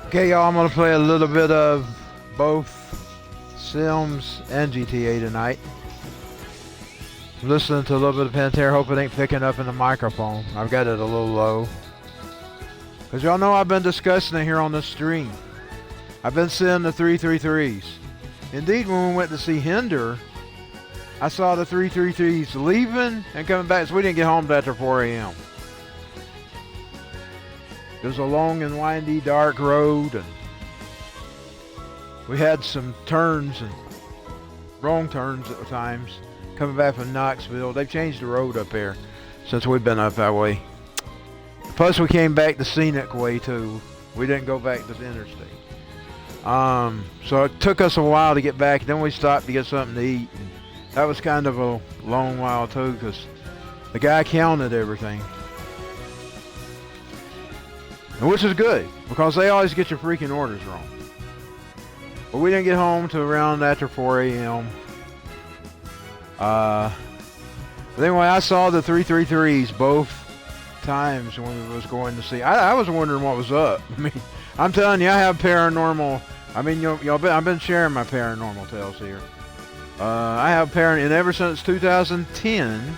Okay, y'all, I'm going to play a little bit of both Sims and GTA tonight. I'm listening to a little bit of Pantera, hope it ain't picking up in the microphone. I've got it a little low. Because y'all know I've been discussing it here on the stream. I've been seeing the 333s. Indeed, when we went to see Hinder, I saw the 333s leaving and coming back, so we didn't get home till after 4 a.m. It was a long and windy, dark road, and we had some turns and wrong turns at times. Coming back from Knoxville, they've changed the road up there since we've been up that way. Plus, we came back the scenic way too. We didn't go back to the interstate. So it took us a while to get back. Then we stopped to get something to eat. And that was kind of a long while too, because the guy counted everything. Which is good, because they always get your freaking orders wrong. But we didn't get home till around after 4 a.m. But anyway, I saw the 333s both times when we was going to see. I was wondering what was up. I mean, I'm telling you, I have paranormal. I mean, I've been sharing my paranormal tales here. I have and ever since 2010,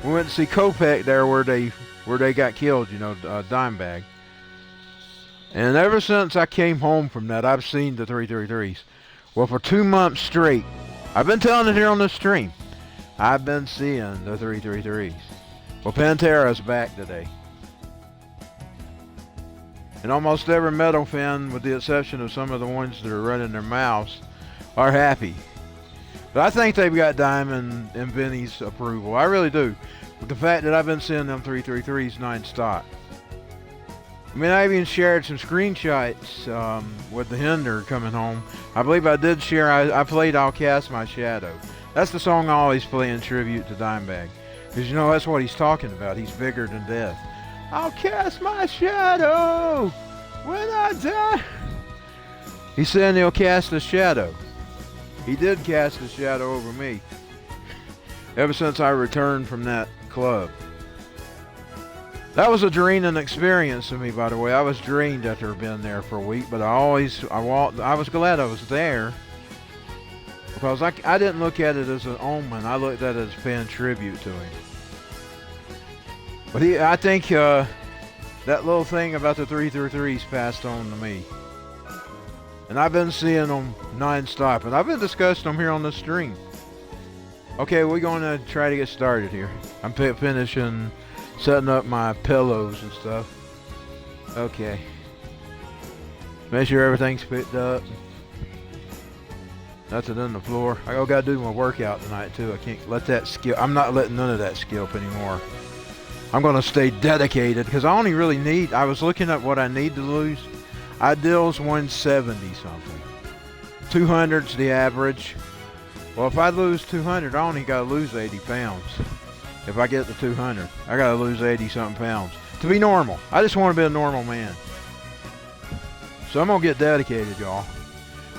we went to see Kopech there where they got killed. You know, Dimebag. And ever since I came home from that, I've seen the 333s. Well, for 2 months straight, I've been telling it here on the stream, I've been seeing the 333s. Well, Pantera's back today. And almost every metal fan, with the exception of some of the ones that are running their mouths, are happy. But I think they've got Diamond and Vinny's approval. I really do. With the fact that I've been seeing them 333s non-stop. I mean, I even shared some screenshots with the Hinder coming home. I believe I did share, I played I'll Cast My Shadow. That's the song I always play in tribute to Dimebag. Because you know, that's what he's talking about. He's bigger than death. I'll cast my shadow when I die. He's saying he'll cast a shadow. He did cast a shadow over me. Ever since I returned from that club. That was a draining experience to me, by the way. I was drained after being there for a week, but I was glad I was there. Because I didn't look at it as an omen. I looked at it as paying tribute to him. But I think that little thing about the 333s passed on to me. And I've been seeing them non-stop. And I've been discussing them here on the stream. Okay, we're going to try to get started here. I'm finishing setting up my pillows and stuff. Okay. Make sure everything's picked up. Nothing on the floor. I gotta do my workout tonight too. I can't let that skill. I'm not letting none of that skill up anymore. I'm gonna stay dedicated because I only really need. I was looking at what I need to lose. Ideal's 170 something. 200's the average. Well, if I lose 200, I only gotta lose 80 pounds. If I get to 200, I gotta lose 80 something pounds to be normal. I just want to be a normal man. So I'm gonna get dedicated, y'all.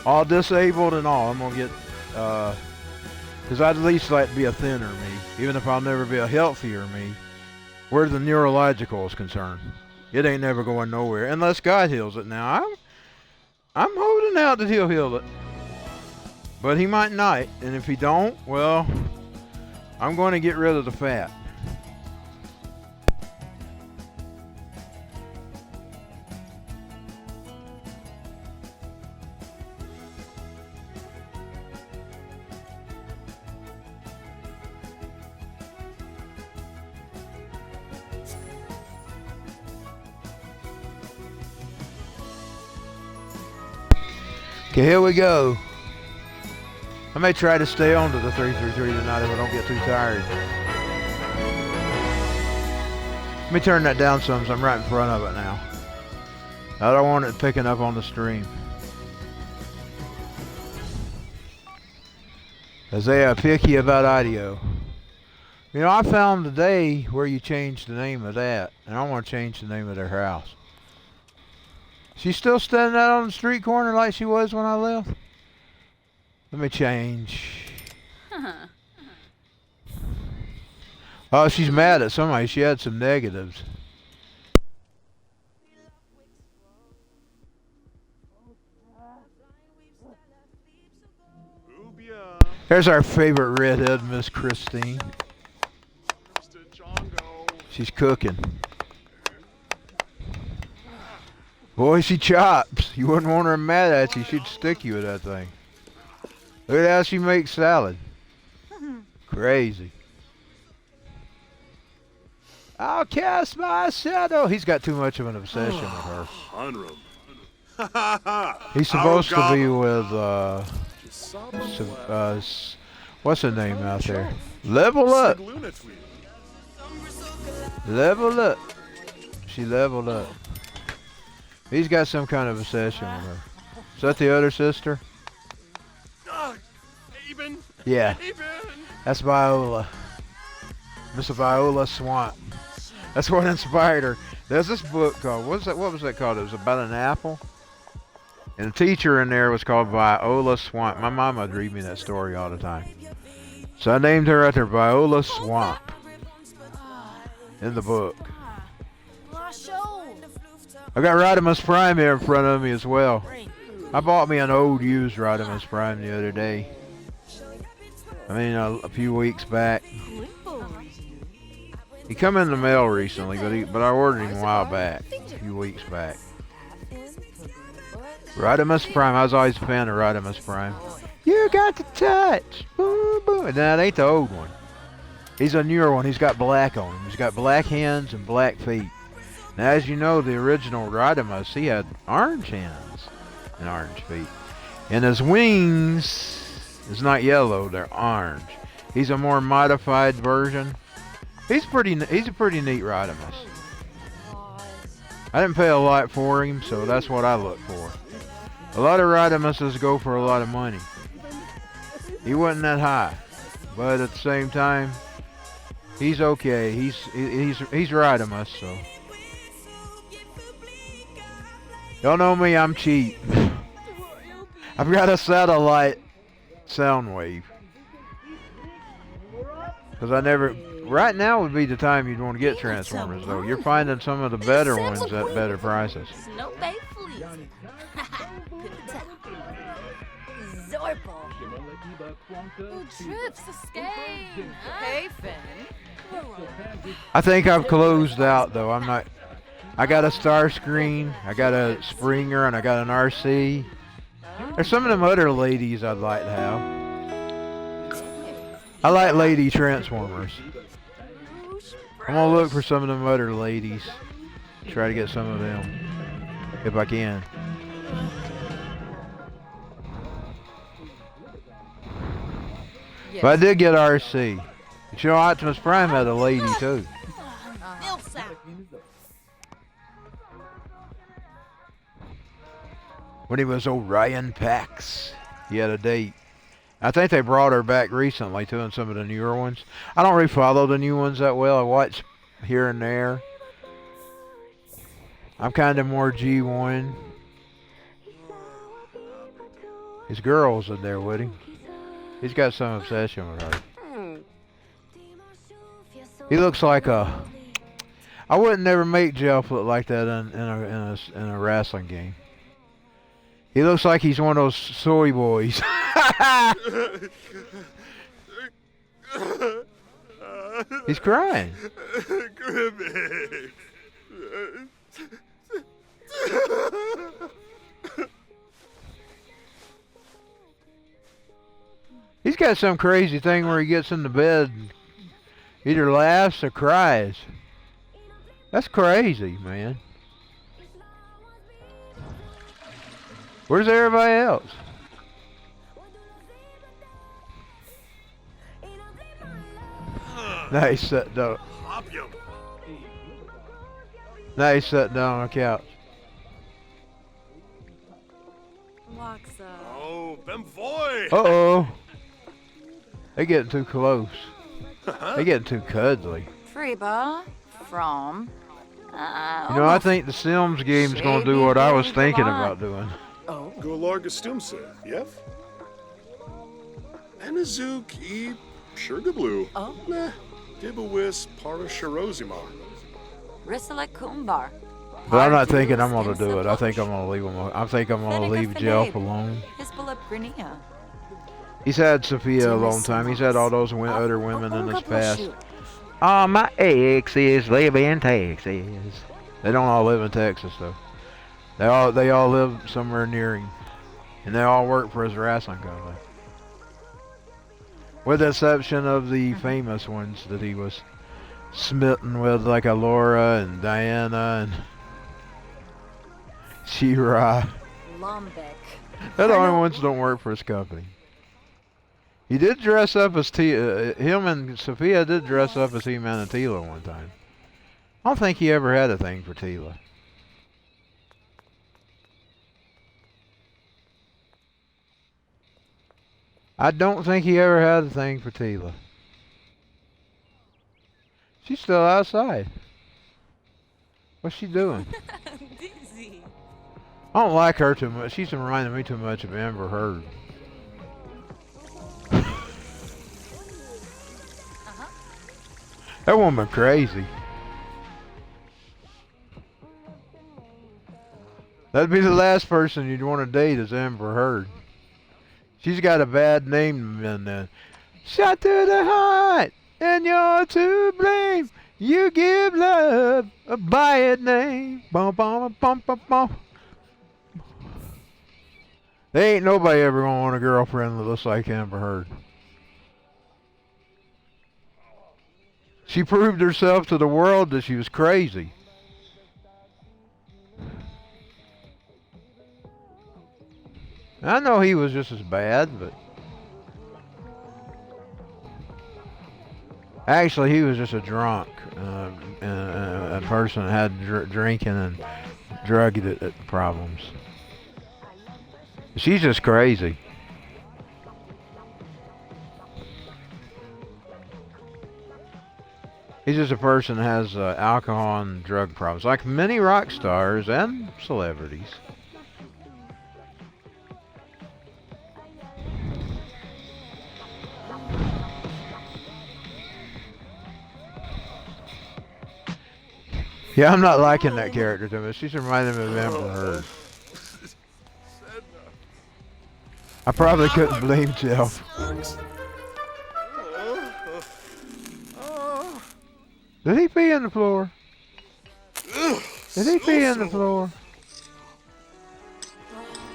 All disabled and all. I'm gonna get, because I'd at least like to be a thinner me, even if I'll never be a healthier me. Where the neurological is concerned, it ain't never going nowhere unless God heals it. Now I'm holding out that He'll heal it, but He might not. And if He don't, well, I'm going to get rid of the fat. Okay, here we go. I may try to stay on to the 333 tonight if I don't get too tired. Let me turn that down some, so I'm right in front of it now. I don't want it picking up on the stream. As they are picky about audio. You know, I found today where you change the name of that, and I want to change the name of their house. She's still standing out on the street corner like she was when I left? Let me change. Oh, she's mad at somebody. She had some negatives. There's our favorite redhead, Miss Christine. She's cooking. Boy, she chops. You wouldn't want her mad at you. She'd stick you with that thing. Look at how she makes salad. Crazy. I'll cast my shadow. He's got too much of an obsession with her. He's supposed to be with, what's her name out there? Level Up. Level Up. She leveled up. He's got some kind of obsession with her. Is that the other sister? Yeah. That's Viola. Miss Viola Swamp. That's what inspired her. There's this book called, what was that called? It was about an apple. And the teacher in there was called Viola Swamp. My mama would read me that story all the time. So I named her after Viola Swamp in the book. I got Rodimus Prime here in front of me as well. I bought me an old used Rodimus Prime the other day. I mean, a few weeks back. He come in the mail recently, but I ordered him a while back, a few weeks back. Rodimus Prime. I was always a fan of Rodimus Prime. You got the touch. Boom, boom. And that ain't the old one. He's a newer one. He's got black on him. He's got black hands and black feet. Now, as you know, the original Rodimus, he had orange hands and orange feet. And his wings is not yellow, they're orange. He's a more modified version. He's a pretty neat Rodimus. I didn't pay a lot for him, so that's what I look for. A lot of Rodimuses go for a lot of money. He wasn't that high, but at the same time, he's okay. He's Rodimus, so. Don't know me, I'm cheap. I've got a satellite sound wave. Because I never... Right now would be the time you'd want to get Transformers, though. You're finding some of the better ones at better prices. I think I've closed out, though. I'm not... I got a Starscream, I got a Springer, and I got an RC. There's some of them other ladies I'd like to have. I like lady Transformers. I'm gonna look for some of them other ladies. Try to get some of them, if I can. But I did get RC. You know, Optimus Prime had a lady too. When he was Orion Pax, he had a date. I think they brought her back recently too in some of the newer ones. I don't really follow the new ones that well. I watch here and there. I'm kind of more G1. His girl's in there with him. He's got some obsession with her. He looks like a... I wouldn't never make Jeff look like that in a wrestling game. He looks like he's one of those soy boys. He's crying. He's got some crazy thing where he gets in the bed and either laughs or cries. That's crazy, man. Where's everybody else? Now he's sitting down. Now he's sitting down on the couch. Oh, them boy. Uh-oh. They're getting too close. They're getting too cuddly. Freba from... you know, I think the Sims game's going to do what I was thinking about doing. Oh. Go Largastumse, Yef? Anazuk e Sugarblue. Oh. Nah. Dibawis Parashirozimar. Risalek Kumbar. But I'm not thinking I'm going to do it. I think I'm going to leave him. I think I'm going to leave Jeff alone. He's had Sophia a long time. He's had all those other women in his past. All my exes live in Texas. They don't all live in Texas though. They all live somewhere near him, and they all work for his wrestling company. With the exception of the famous ones that he was smitten with, like Laura and Diana and She-Ra. Lumbeck. They're the only ones that don't work for his company. He did dress up as him and Sophia did dress up as He-Man and Teela one time. I don't think he ever had a thing for Teela. I don't think he ever had a thing for Teela. She's still outside. What's she doing? Dizzy. I don't like her too much. She's reminding me too much of Amber Heard. That woman crazy. That'd be the last person you'd want to date is Amber Heard. She's got a bad name in there. Shot to the heart, and you're to blame. You give love a bad name. Bum, bum, bum, bum, bum. There ain't nobody ever gonna want a girlfriend that looks like Amber Heard. She proved herself to the world that she was crazy. I know he was just as bad, but actually he was just a drunk, a person that had drinking and drug problems. She's just crazy. He's just a person that has alcohol and drug problems, like many rock stars and celebrities. Yeah, I'm not liking that character too much. She's reminding me of Amber Heard. I probably couldn't blame Jeff. Did he pee in the floor? Did he pee in the floor?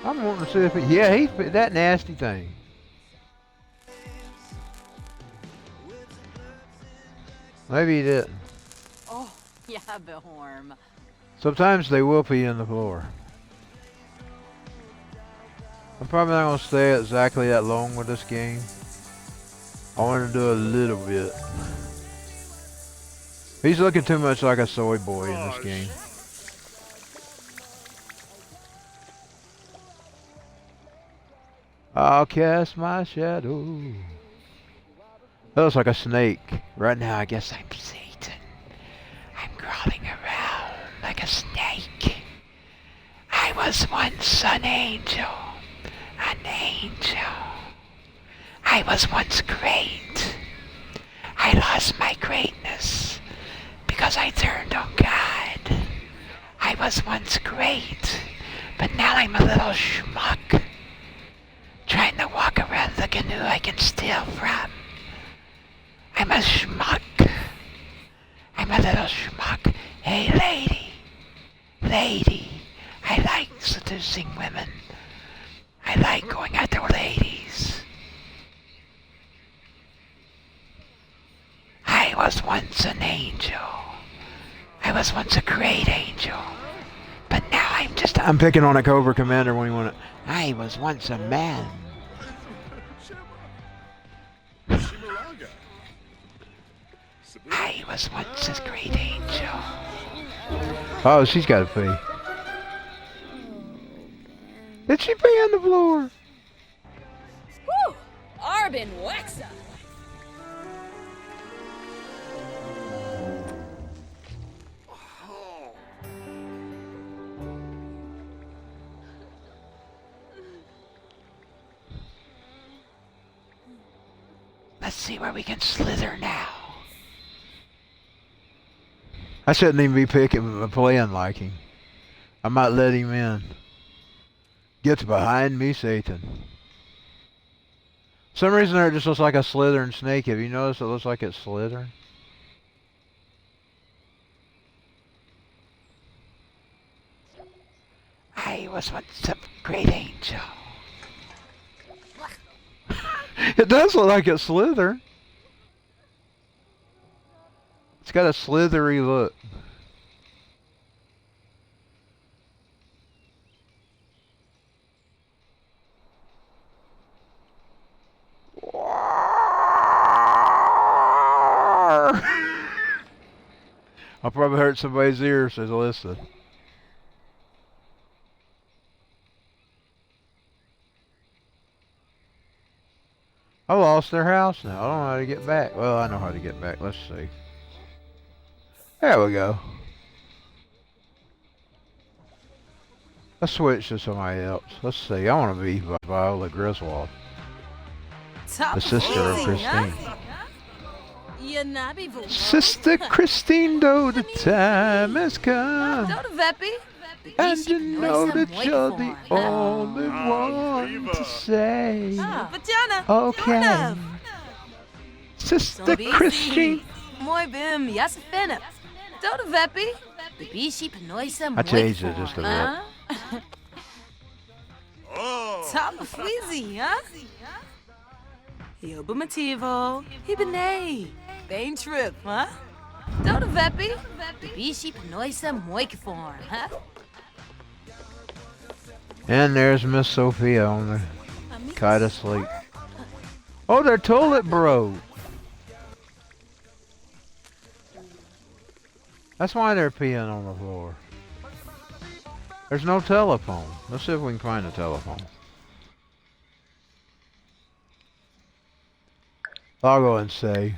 I'm wanting to see if he... Yeah, he that nasty thing. Maybe he didn't. Oh, Jabeholm. Sometimes they will pee in the floor. I'm probably not going to stay exactly that long with this game. I want to do a little bit. He's looking too much like a soy boy in this game. I'll cast my shadow. That looks like a snake. Right now, I guess I'm Satan. I'm crawling around like a snake. I was once an angel. An angel. I was once great. I lost my greatness because I turned on God. I was once great, but now I'm a little schmuck. Trying to walk around looking who I can steal from. I'm a schmuck. I'm a little schmuck. Hey, lady. Lady. I like seducing women. I like going after ladies. I was once an angel. I was once a great angel. But now I'm picking on a Cobra Commander when he wanted. I was once a man. I was once a great angel. Oh, she's got to pee. Did she pee on the floor? Woo! Arbin Wexa! Let's see where we can slither now. I shouldn't even be playing like him. I might let him in. Gets behind me, Satan. Some reason there it just looks like a slithering snake. Have you noticed it looks like it's slithering? I was once a great angel. It does look like it's slithering. It's got a slithery look. I'll probably hurt somebody's ears as I listen. I lost their house now. I don't know how to get back. Well, I know how to get back. Let's see. There we go. Let's switch to somebody else. Let's see. I want to be Viola Griswold, the sister of Christine. Sister Christine, though the time has come, and you know that you're the only one to say, okay, Sister Christine. I changed it just a bit. Heel motivo, hibenei, been trip, huh? Dodo veppy, de bishi penoisa moikform, huh? And there's Miss Sophia on the kite asleep. Oh, their toilet broke. That's why they're peeing on the floor. There's no telephone. Let's see if we can find a telephone. I'll go and say.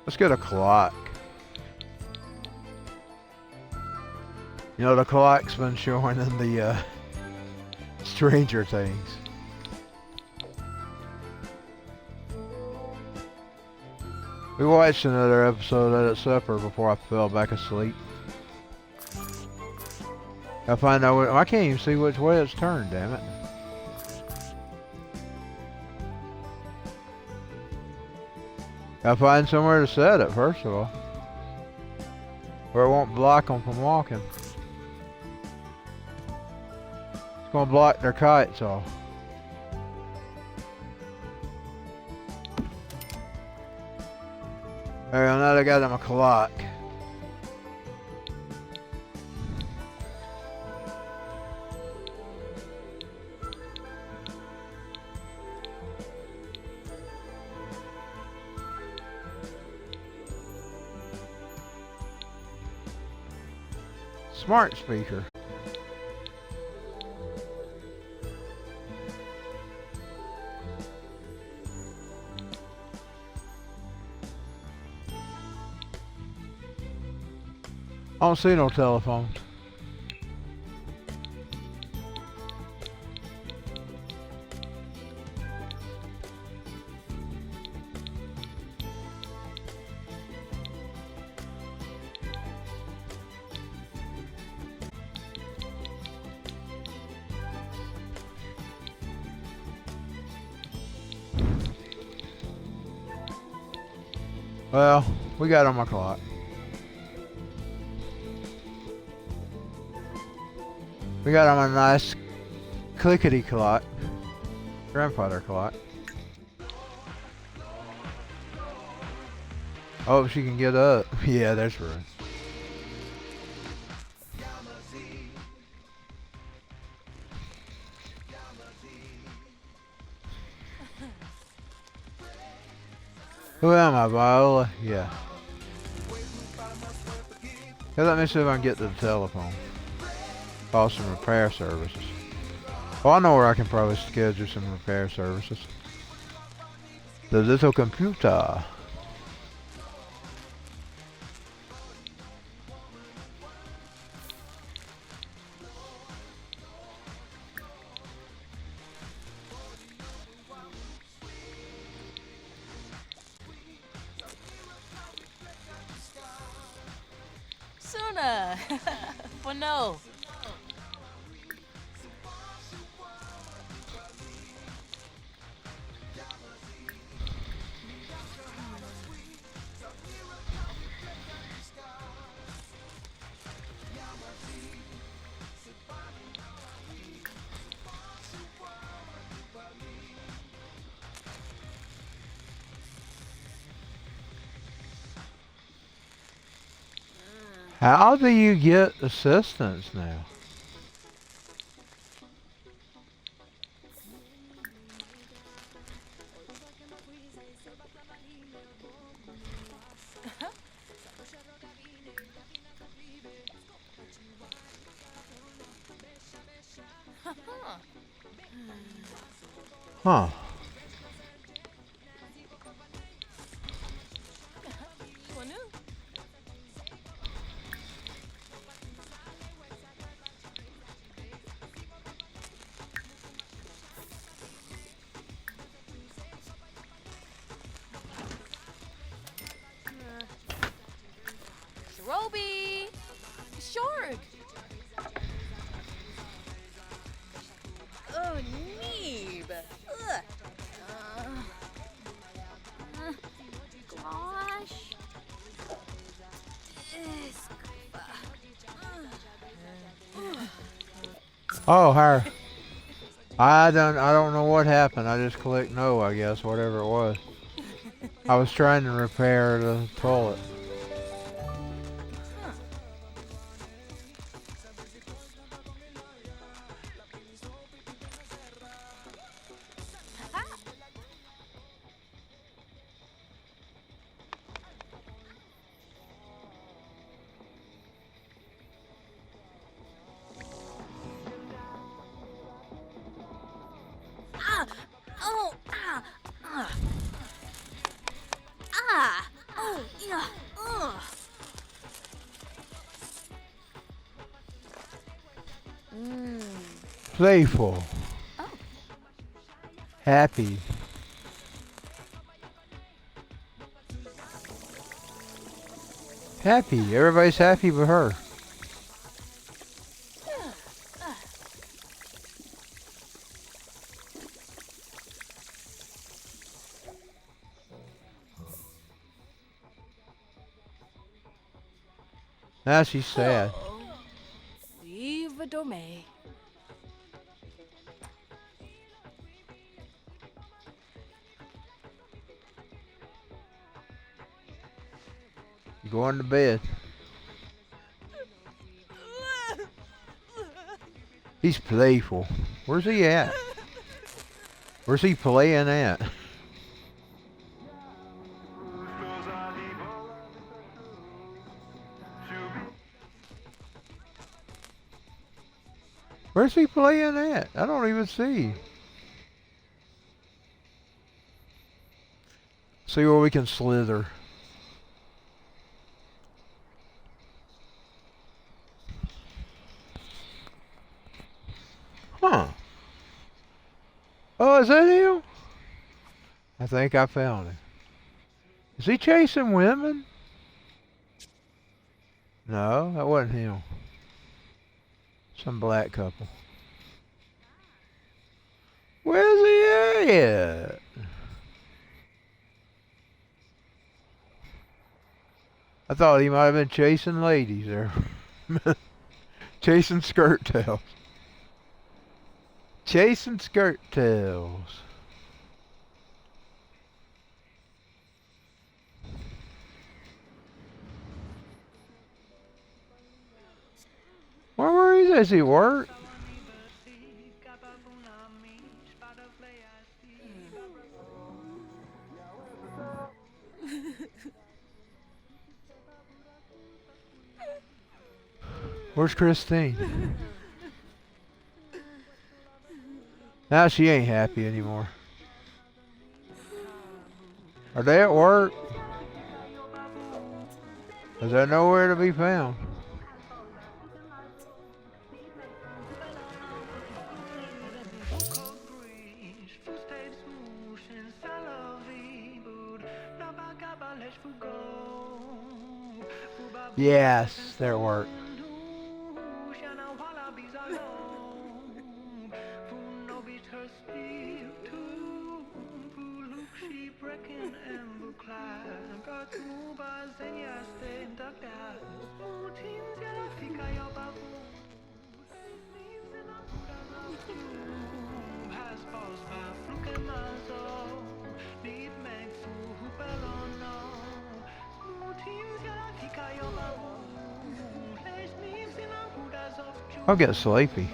Let's get a clock. You know, the clock's been showing in the Stranger Things. We watched another episode at supper before I fell back asleep. I find out. I can't even see which way it's turned. Damn it! Gotta find somewhere to set it first of all, where it won't block them from walking. It's gonna block their kites off. There we go, now they got them a clock. Smart speaker. I don't see no telephones. Well, we got on my clock. We got on a nice clickety clock. Grandfather clock. Oh, she can get up. Yeah, that's right. Who am I, Viola? Yeah. Hey, let me see if I can get to the telephone. Call some repair services. Oh, I know where I can probably schedule some repair services. The little computer. Suna. For no. How do you get assistance now? Huh. Roby. Short. Oh, Neeb. Ugh. Gosh. Oh, her. I don't know what happened. I just clicked no, I guess, whatever it was. I was trying to repair the toilet. Oh, oh, yeah, Playful. Happy. Happy. Everybody's happy but her. Now she's sad. Viva Dome. Going to bed. He's playful. Where's he at? Where's he playing at? Where's he playing at? I don't even see. See where we can slither. Huh. Oh, is that him? I think I found him. Is he chasing women? No, that wasn't him. Some black couple. Where's he at? I thought he might have been chasing ladies there. Chasing skirt tails. Chasing skirt tails. Where were he? Does he work? Where's Christine? Now she ain't happy anymore. Are they at work? Is there nowhere to be found? Yes, they're at work. I'll get sleepy.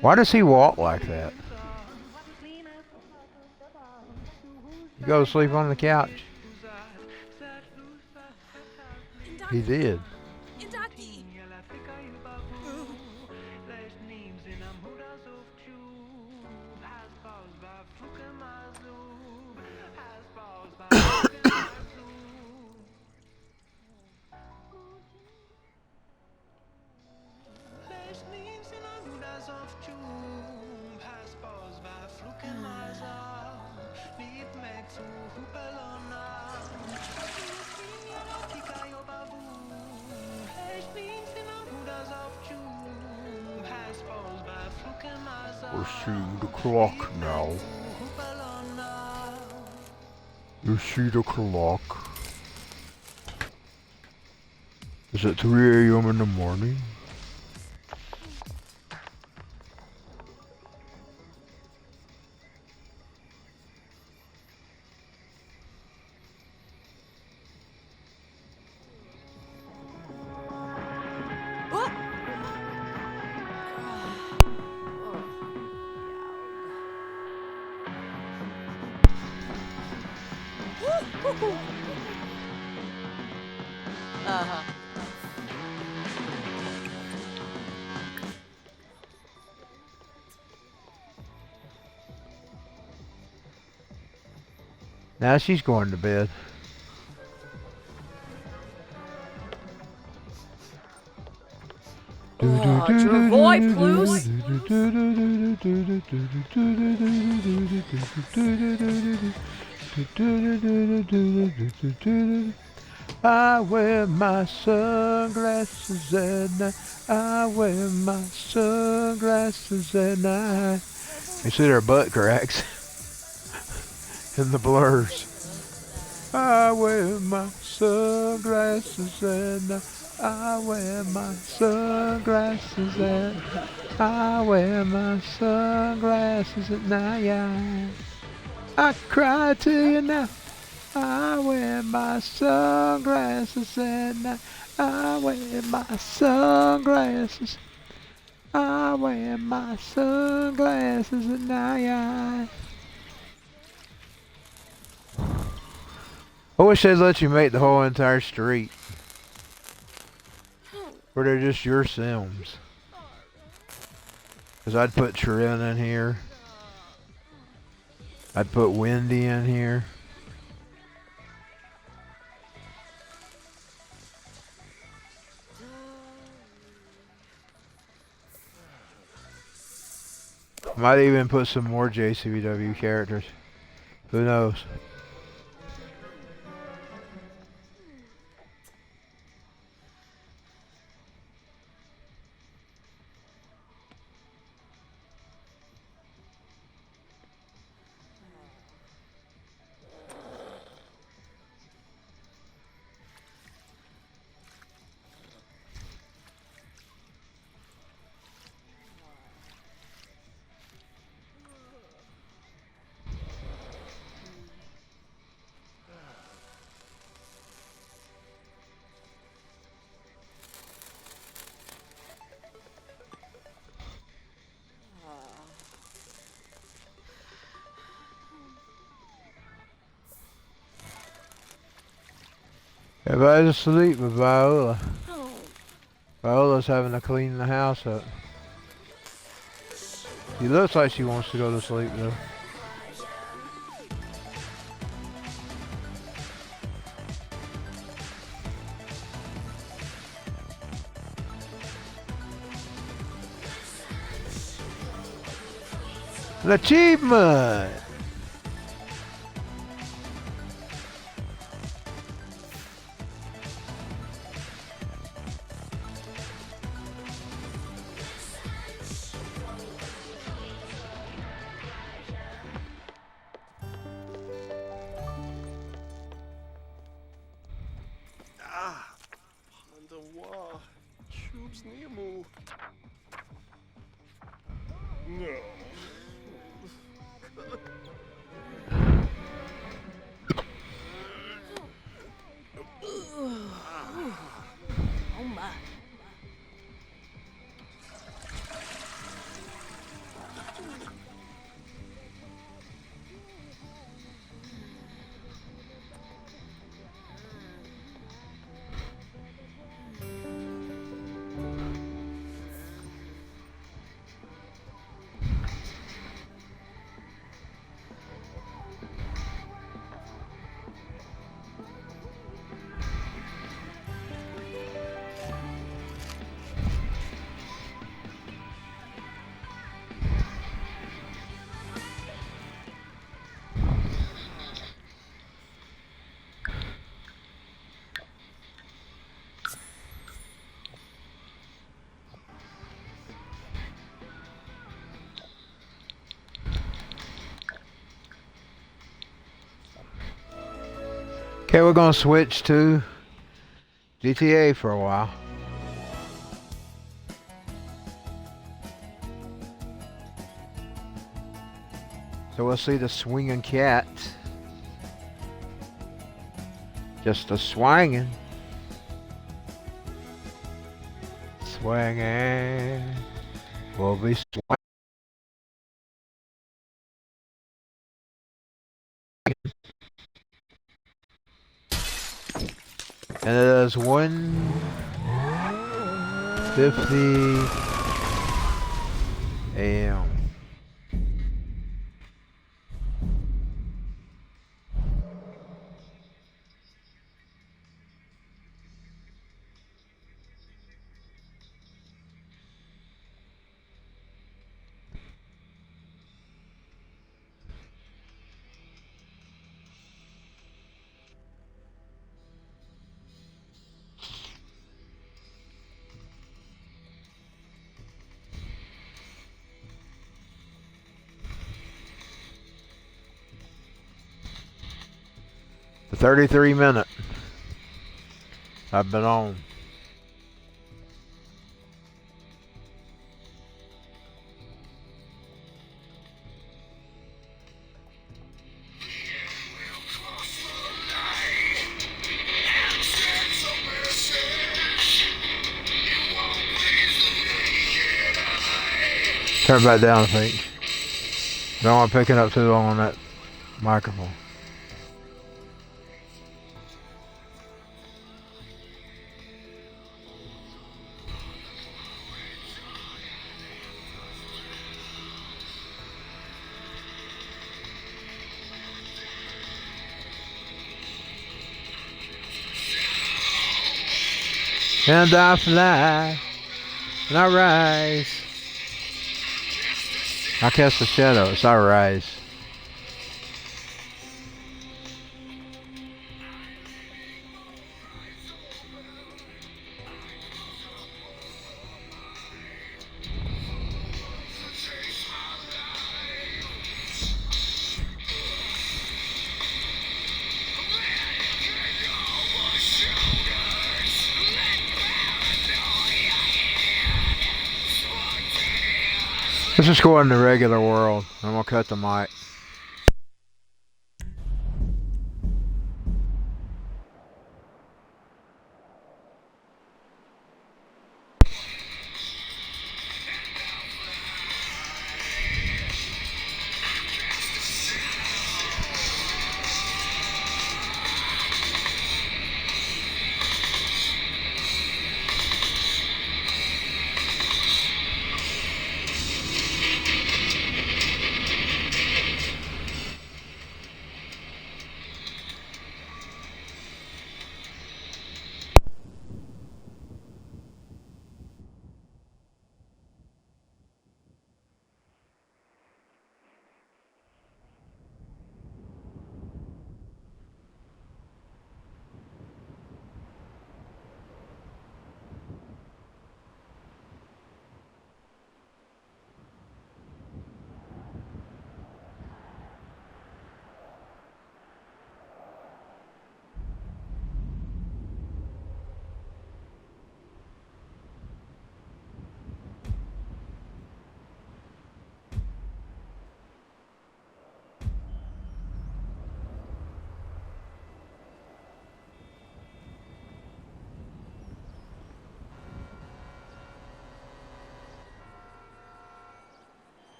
Why does he walk like that? You go to sleep on the couch. He did. We'll see the clock now. You see the clock. Is it 3 a.m. in the morning? Uh-huh. Now she's going to bed. Your boy, please. I wear my sunglasses at night. I wear my sunglasses at night. You see their butt cracks in the blurs. I wear my sunglasses at night. I wear my sunglasses at night. I wear my sunglasses at night. I cry to you now. I wear my sunglasses at night. I wear my sunglasses. I wear my sunglasses at night. I wish they'd let you make the whole entire street. Where they're just your Sims. Cause I'd put Trin in here. I'd put Wendy in here. Might even put some more JCVW characters. Who knows? Everybody's asleep but Viola. Viola's having to clean the house up. She looks like she wants to go to sleep though. An achievement! Pandawa. Tubes Nemu. No. Oh my. Okay, we're gonna switch to GTA for a while. So we'll see the swinging cat. Just a swinging. Swinging. We'll be swinging. And it is 1:50 a.m. The 33-minute I've been on. Turn it back down, I think. Don't want to pick it up too long on that microphone. And I fly, and I rise. I cast the shadows, I rise. Let's just go in the regular world. I'm gonna cut the mic.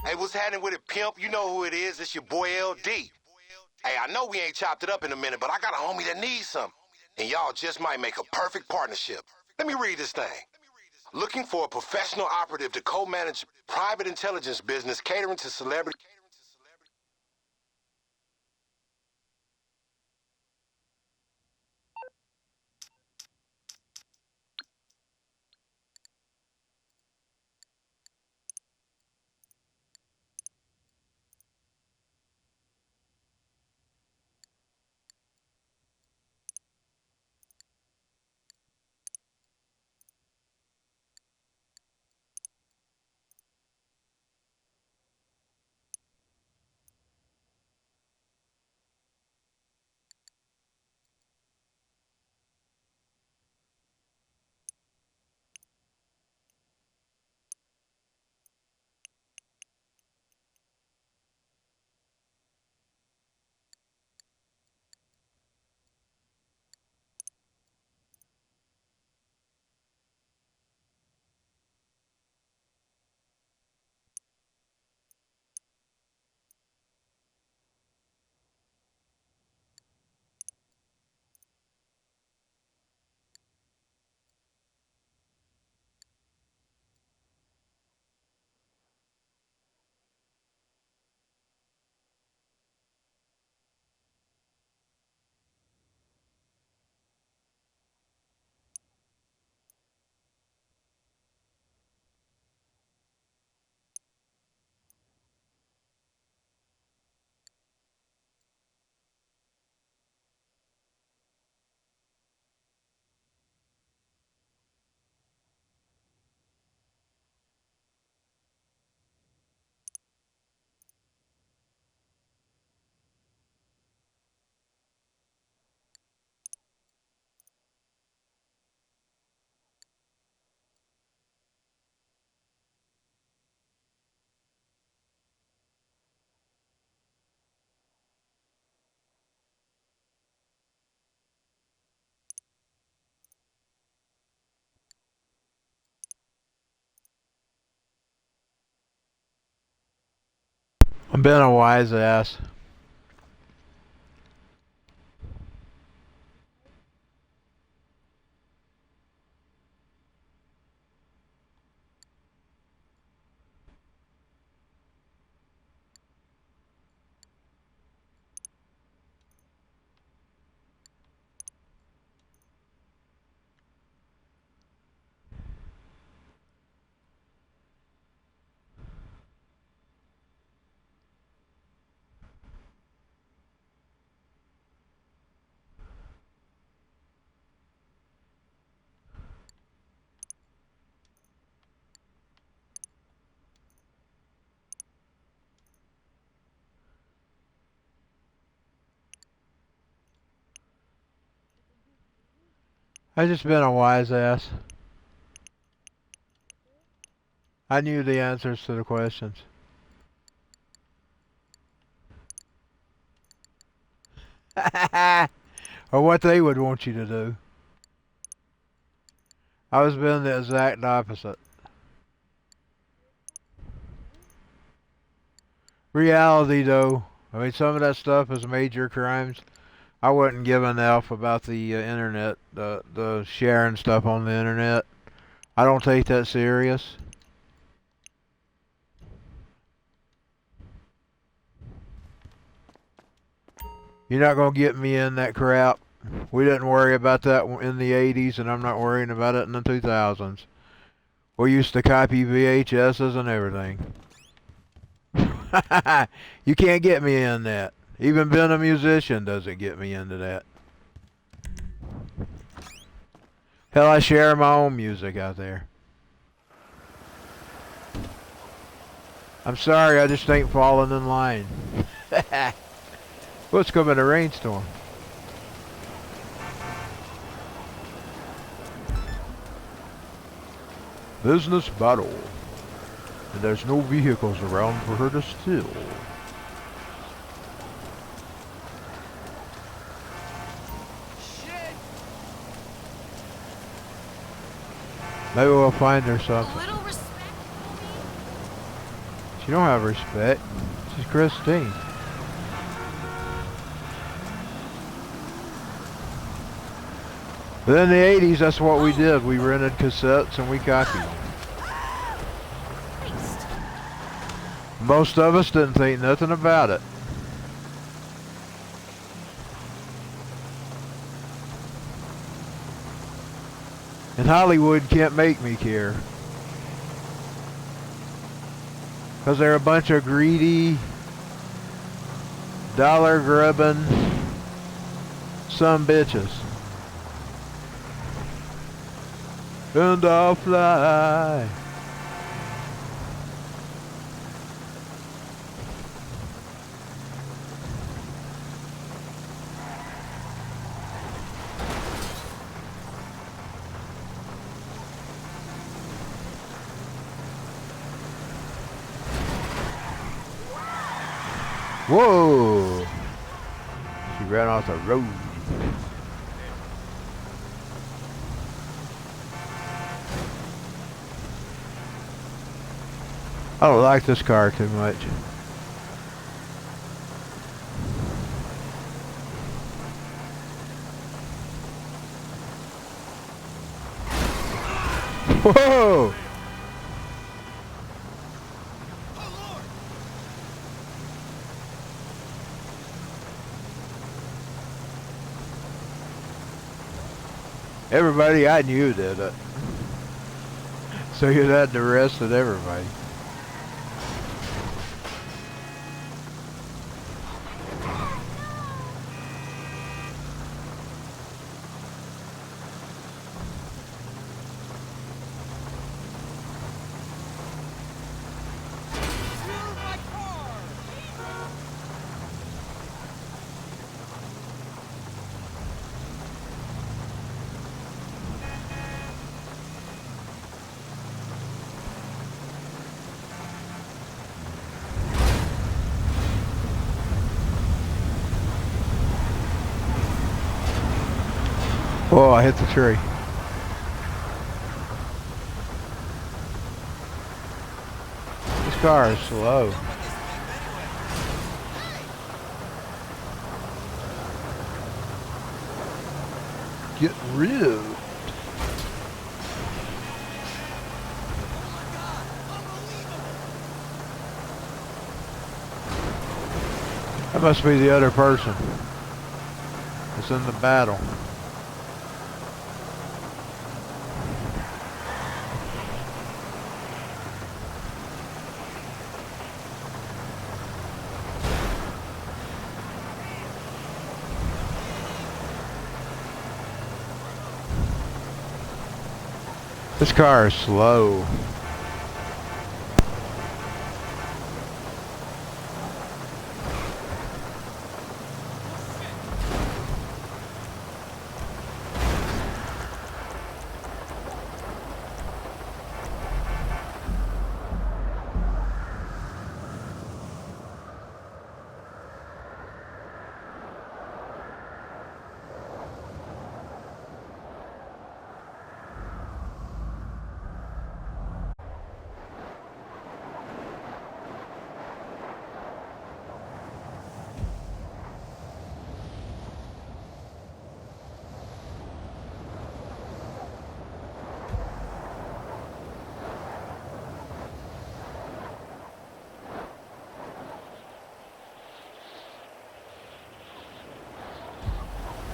Hey, what's happening with it, pimp? You know who it is. It's your boy LD. Hey, I know we ain't chopped it up in a minute, but I got a homie that needs something. And y'all just might make a perfect partnership. Let me read this thing. Looking for a professional operative to co-manage private intelligence business catering to celebrity. I'm being a wise ass. I just been a wise ass. I knew the answers to the questions. Or what they would want you to do. I was being the exact opposite. Reality, though, I mean, some of that stuff is major crimes. I wouldn't give an F about the internet, the sharing stuff on the internet. I don't take that serious. You're not going to get me in that crap. We didn't worry about that in the 80s, and I'm not worrying about it in the 2000s. We used to copy VHSs and everything. You can't get me in that. Even being a musician doesn't get me into that. Hell, I share my own music out there. I'm sorry, I just ain't falling in line. What's coming, a rainstorm? Business battle. And there's no vehicles around for her to steal. Maybe we'll find her something. A little respect, She don't have respect. She's Christine. But in the 80s, that's what we did. We rented cassettes and we copied them. Most of us didn't think nothing about it. And Hollywood can't make me care. Because they're a bunch of greedy, dollar-grubbing bitches. And I'll fly. Whoa! She ran off the road. I don't like this car too much. Whoa! Everybody I knew did it. So you had arrested everybody. Oh, I hit the tree. This car is slow. Get rid. That must be the other person that's in the battle. This car is slow.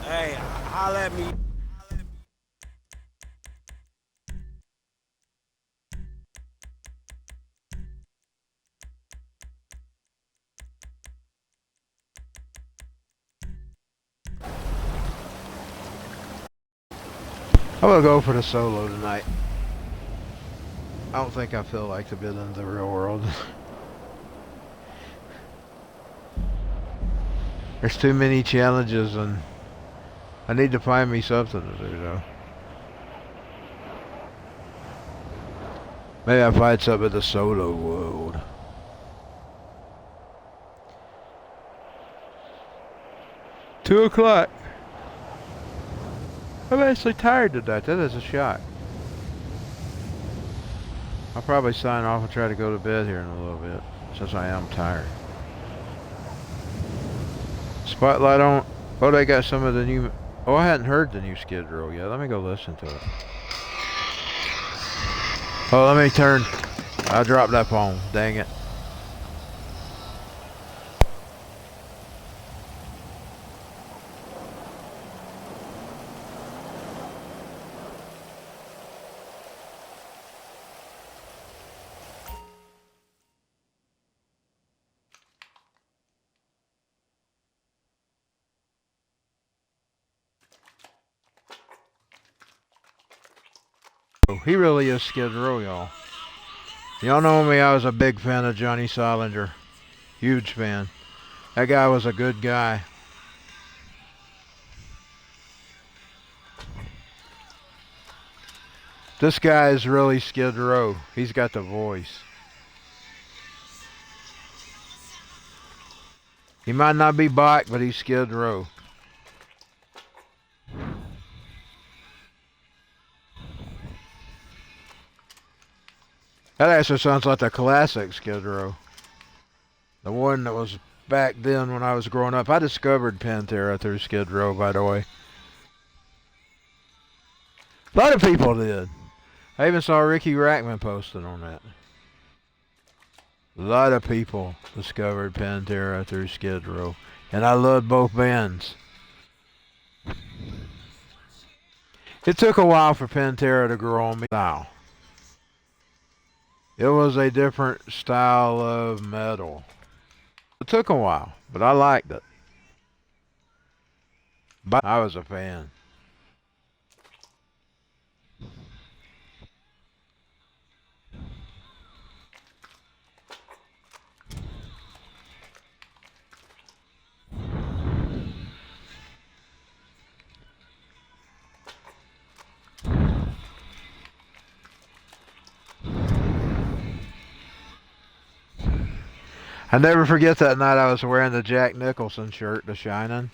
Hey, holla at me. I'm gonna go for the solo tonight. I don't think I feel like to be in the real world. There's too many challenges and I need to find me something to do though. Maybe I find something in the solo world. Two o'clock. I'm actually tired tonight. That is a shock. I'll probably sign off and try to go to bed here in a little bit. since I am tired. Spotlight on. Oh, they got some of the new. Oh, I hadn't heard the new Skid Row yet. Let me go listen to it. Oh, let me turn. I dropped that phone. Dang it. He really is Skid Row, y'all. Y'all know me, I was a big fan of Johnny Solinger. Huge fan. That guy was a good guy. This guy is really Skid Row. He's got the voice. He might not be Bach, but he's Skid Row. That actually sounds like the classic Skid Row. The one that was back then when I was growing up. I discovered Pantera through Skid Row, by the way. A lot of people did. I even saw Ricky Rackman posting on that. A lot of people discovered Pantera through Skid Row. And I loved both bands. It took a while for Pantera to grow on me. Now, it was a different style of metal. It took a while, but I liked it. But I was a fan. I never forget that night I was wearing the Jack Nicholson shirt, The Shining.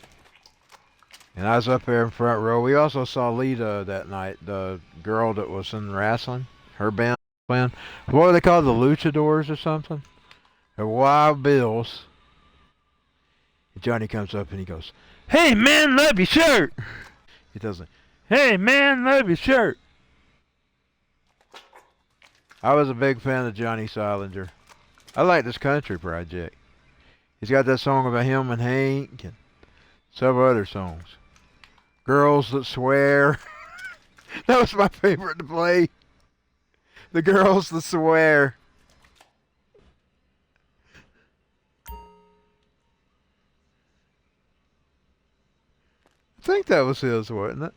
And I was up there in front row. We also saw Lita that night, the girl that was in wrestling. Her band playing. What were they called? The Luchadors or something? The Wild Bills. And Johnny comes up and he goes, "Hey man, love your shirt." He doesn't. "Hey man, love your shirt." I was a big fan of Johnny Solinger. I like this country project. He's got that song about him and Hank and several other songs. Girls That Swear. That was my favorite to play. The Girls That Swear. I think that was his, wasn't it?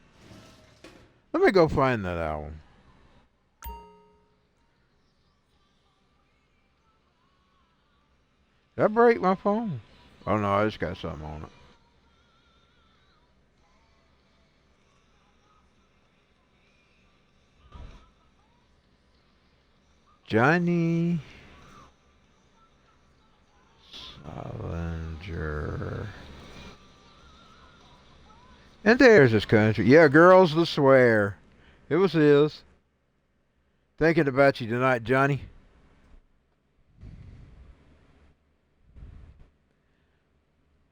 Let me go find that album. Did I break my phone? Oh no, I just got something on it. Johnny Solinger. And there's his country. Yeah, Girls That Swear. It was his. Thinking about you tonight, Johnny.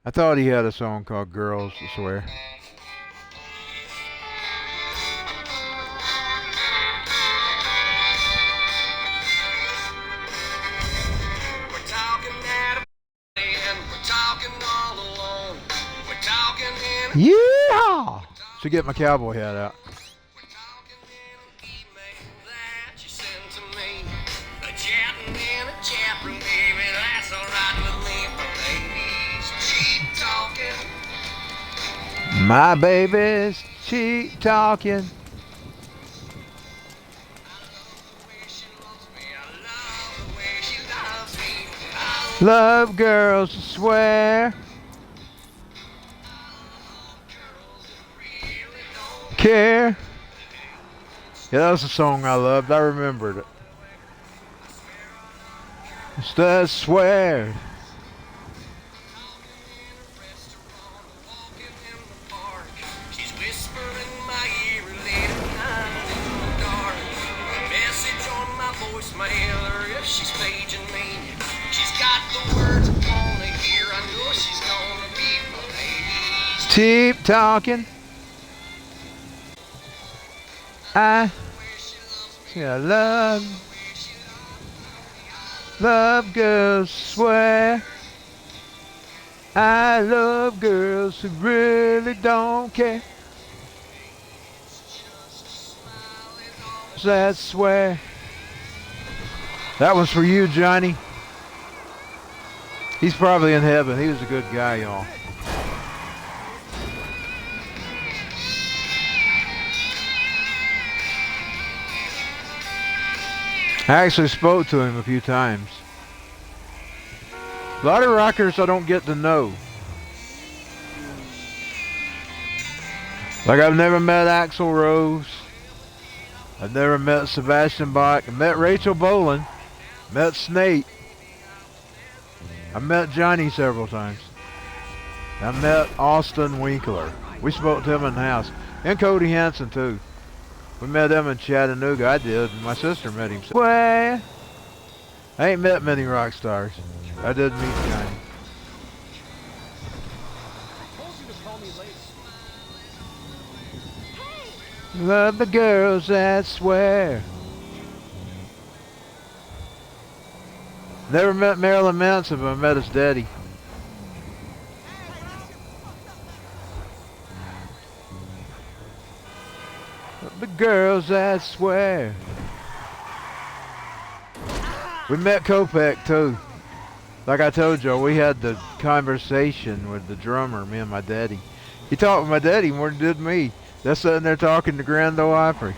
I thought he had a song called Girls That Swear. We're talking at a and we're talking all alone. We're talking in Yeah! Should get my cowboy hat out. we're talking in an email that you sent to me. A chatting in a chat room, baby, that's alright with me. But ladies, cheap talking. My baby's cheap talking. Love girls that swear. Care. Yeah, that was a song I loved. I remembered it. It's that swear. She's whispering my ear late at night in the dark. A message on my voicemail, or if she's paging me. She's got the words I wanna hear. I know she's gonna be my baby. Keep talking. I love girls, swear. I love girls who really don't care. I swear. That one's for you, Johnny. He's probably in heaven. He was a good guy, y'all. I actually spoke to him a few times. A lot of rockers I don't get to know. Like I've never met Axl Rose. I've never met Sebastian Bach. I met Rachel Bolan. Met Snake. I met Johnny several times. I met Austin Winkler. We spoke to him in the house. And Cody Hansen too. We met him in Chattanooga. I did. My sister met him. Well, I ain't met many rock stars. I did meet Johnny. Love the girls that swear. Never met Marilyn Manson, but I met his daddy. Love the girls that swear. We met Kopech too. Like I told you, we had the conversation with the drummer, me and my daddy. He talked with my daddy more than he did me. They're sitting there talking to Grand Ole Opry.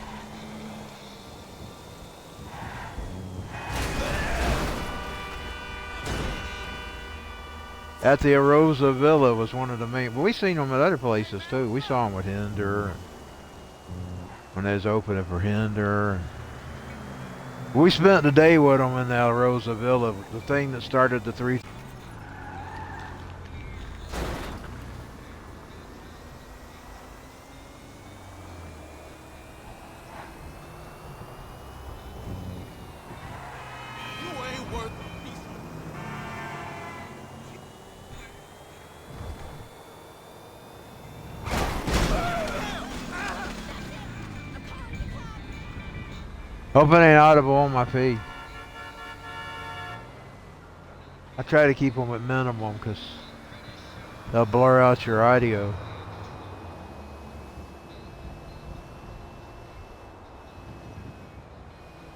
At the Arosa Villa was one of the main. Well, we seen them at other places too. We saw them with Hinder when they was opening for Hinder. We spent the day with them in the Arosa Villa, the thing that started the three. Hope it ain't audible on my feed. I try to keep them at minimum because they'll blur out your audio.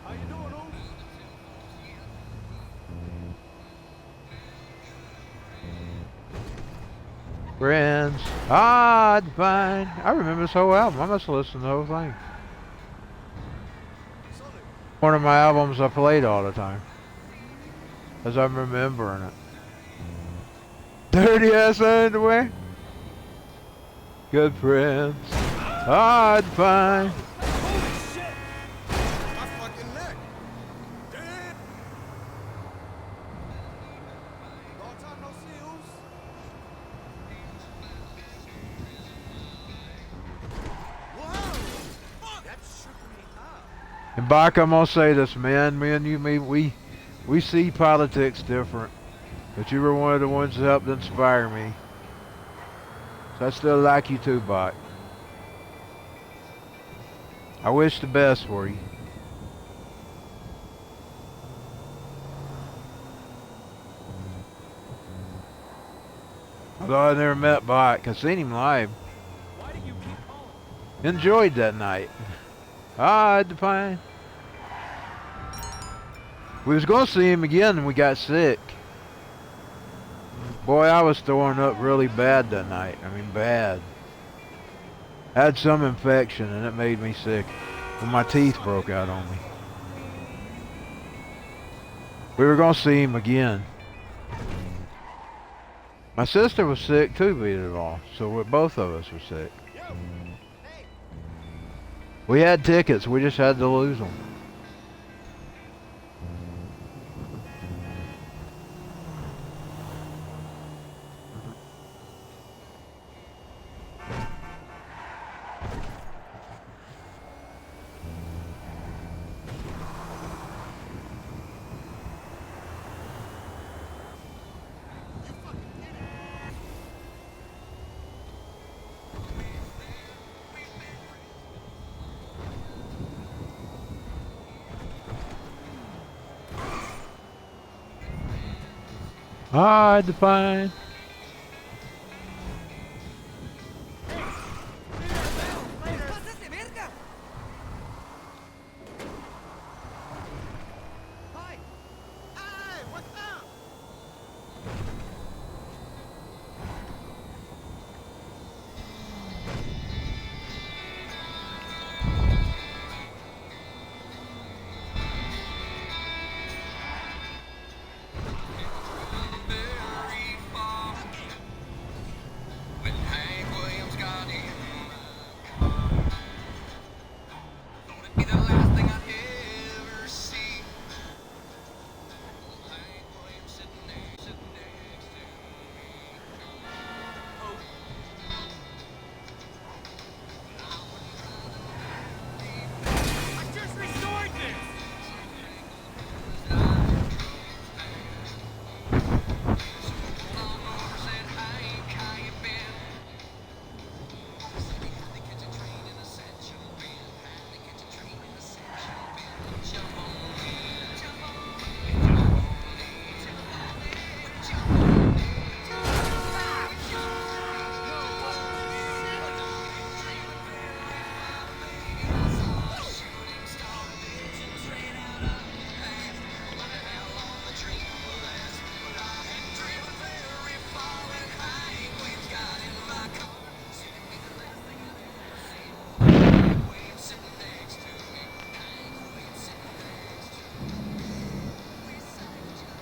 How you doing, Friends, I'd find. I remember this whole album. I must have listened to the whole thing. One of my albums I played all the time, as I'm remembering it. Dirty ass underwear. Good friends, I'd find. holy shit! My fucking neck. Damn. Long time no see, Oos. Wow. Fuck. That shook me up. And Bach, I'm gonna say this, man. Me and you, we see politics different. But you were one of the ones that helped inspire me. So I still like you too, Bach. I wish the best for you. Although I never met Bach, I seen him live. Why do you keep calling? Enjoyed that night. I'd define. We was gonna see him again and we got sick. Boy, I was throwing up really bad that night. I mean, bad. I had some infection and it made me sick. And my teeth broke out on me. We were gonna see him again. My sister was sick too, beat it all. So both of us were sick. We had tickets, we just had to lose them. Hard to find. ¡Pásate, verga! Hi! Hey, what's up? When Hank Williams got in thought it'd be the last thing I'd ever see. Hank Williams sitting next to me. I just restored this! Said, Hank, how you been? Said he had to catch a train in Ascension Bend. Had to catch a train in Ascension Bend. Jump on me, jump on me, jump on me, jump on me, jump on me, shooting star vision straight out of past. What the hell on the dream was? But I had dreamed very far and Hank Williams got in my car. Said it'd be the last thing I'd ever see. Hank Williams sitting next to me. Hank Williams sitting next to me. We sang John.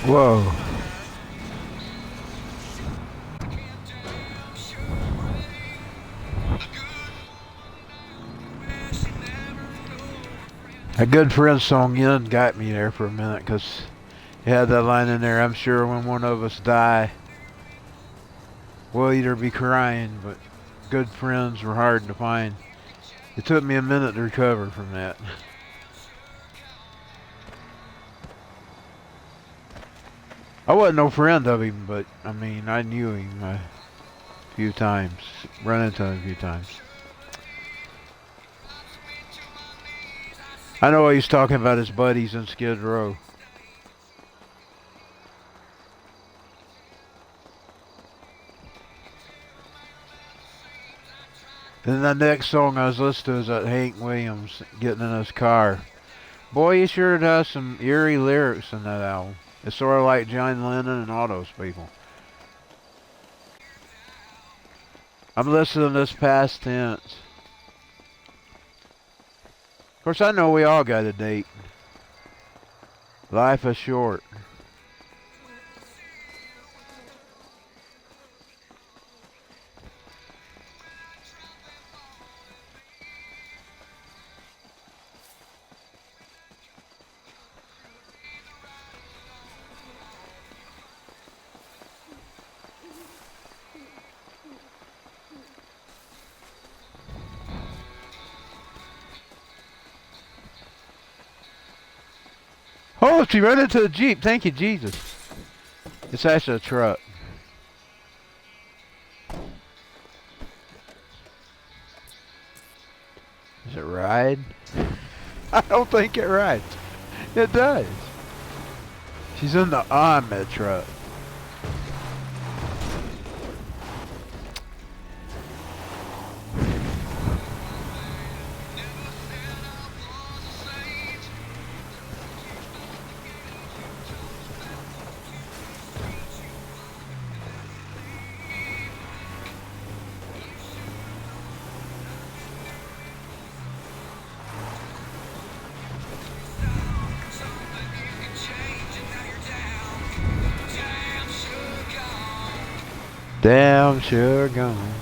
Whoa. A good friend song in got me there for a minute because it had that line in there, I'm sure when one of us die, we'll either be crying, but good friends were hard to find. It took me a minute to recover from that. I wasn't no friend of him, but I mean, I knew him a few times, run into him a few times. I know he's talking about his buddies in Skid Row. Then the next song I was listening to is that Hank Williams getting in his car. Boy, he sure does some eerie lyrics in that album. It's sort of like John Lennon and all those people. I'm listening to this past tense. Of course, I know we all got a date. Life is short. Oh, she ran into a Jeep. Thank you, Jesus. It's actually a truck. Does it ride? I don't think it rides. It does. She's in the Ahmed truck. Damn sure gone.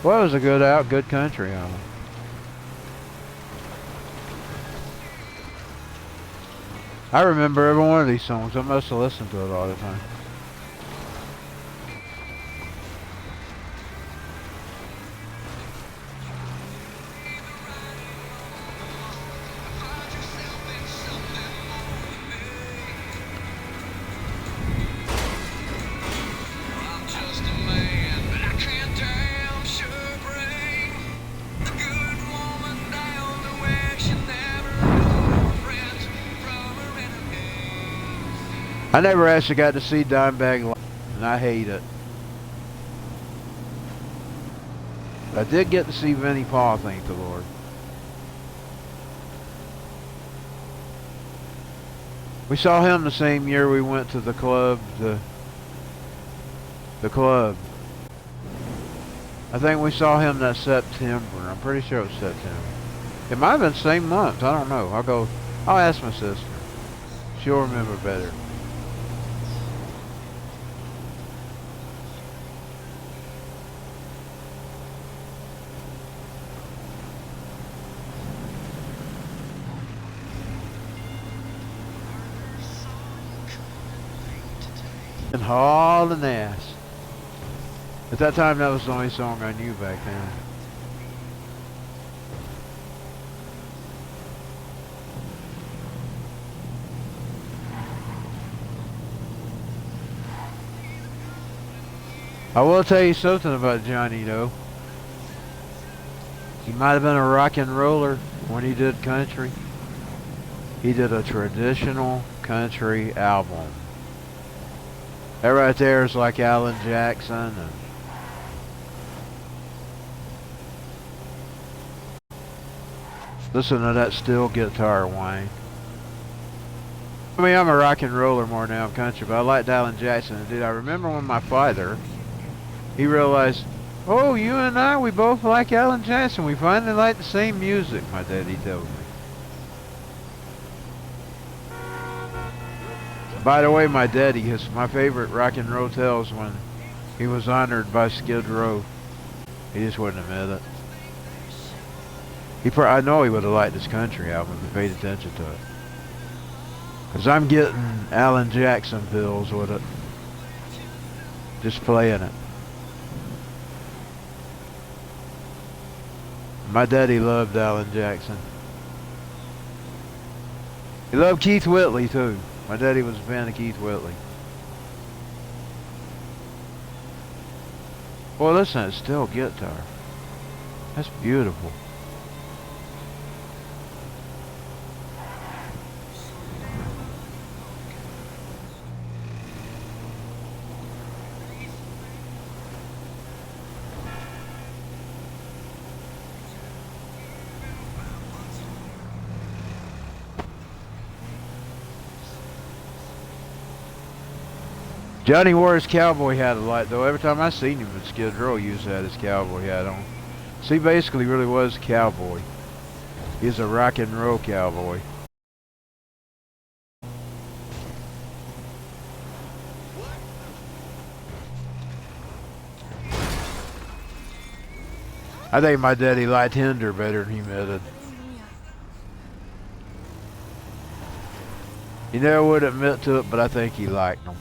Well, it was a good country album. I remember every one of these songs. I must have listened to it all the time. I never actually got to see Dimebag live, and I hate it. I did get to see Vinnie Paul, thank the Lord. We saw him the same year we went to the club, the club. I think we saw him that September. I'm pretty sure it was September. It might have been the same month. I don't know. I'll ask my sister. She'll remember better. And hauling ass. At that time, that was the only song I knew back then. I will tell you something about Johnny, though. He might have been a rock and roller when he did country. He did a traditional country album. That right there is like Alan Jackson and listen to that steel guitar whine. I mean, I'm a rock and roller more now I'm country, but I liked Alan Jackson. And dude, I remember when my father, he realized, oh, you and I, we both like Alan Jackson. We finally like the same music, my daddy told me. By the way, my daddy, my favorite rock and roll tales when he was honored by Skid Row. He just wouldn't admit it. I know he would have liked this country album if he paid attention to it. Because I'm getting Alan Jackson pills with it. Just playing it. My daddy loved Alan Jackson. He loved Keith Whitley too. My daddy was a fan of Keith Whitley. Boy, listen to that steel guitar. That's beautiful. Johnny wore his cowboy hat a lot, though. Every time I seen him at Skid Row, he used to have his cowboy hat on. So he basically really was a cowboy. He's a rock and roll cowboy. I think my daddy liked Hinder better than he meant it. He never would admit to it, but I think he liked them.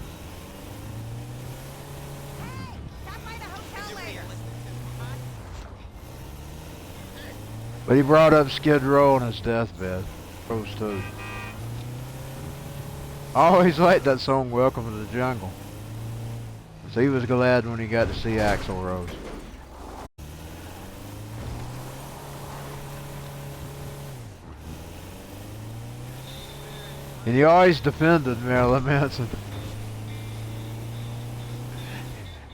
But he brought up Skid Row on his deathbed. Rose too. I always liked that song, Welcome to the Jungle. So he was glad when he got to see Axl Rose. And he always defended Marilyn Manson.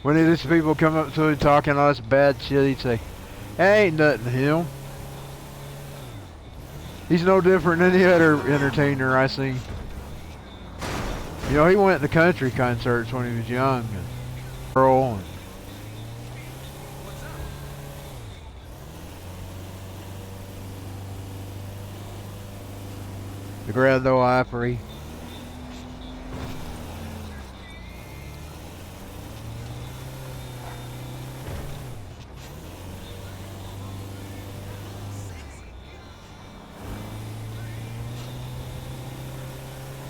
When these people come up to him talking all this bad shit, he'd say, "Ain't nothing to him. He's no different than any other entertainer I seen." You know, he went to country concerts when he was young. And Earl and the Grand Ole Opry.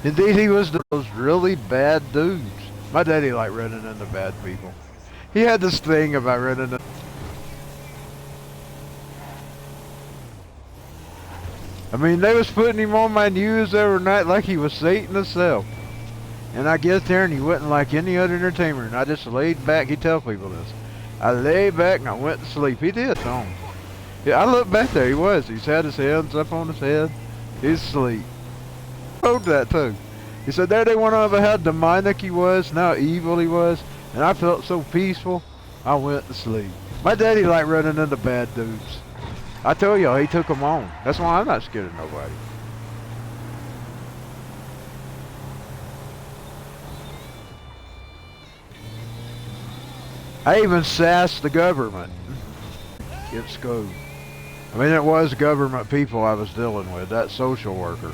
Indeed, he was those really bad dudes. My daddy liked running into bad people. He had this thing about running into... I mean, they was putting him on my news every night like he was Satan himself. And I get there and he wasn't like any other entertainer. And I just laid back. He'd tell people this. I laid back and I went to sleep. He did, Tom. Yeah, I looked back there. He was. He's had his hands up on his head. He's asleep. Told that too. He said there they went over how demonic he was and how evil he was, and I felt so peaceful I went to sleep. My daddy liked running into bad dudes. I tell y'all, he took them on. That's why I'm not scared of nobody. I even sassed the government in school. I mean, it was government people I was dealing with, that social worker.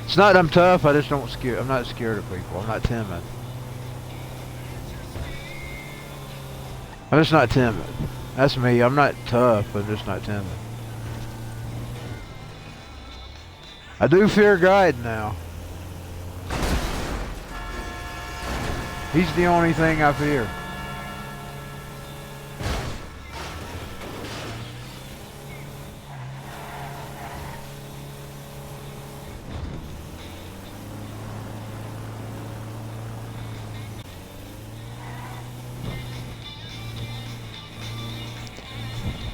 It's not I'm tough, I just don't scare. I'm not scared of people. I'm not timid. I'm just not timid. That's me. I'm not tough, I'm just not timid. I do fear God now. He's the only thing I fear.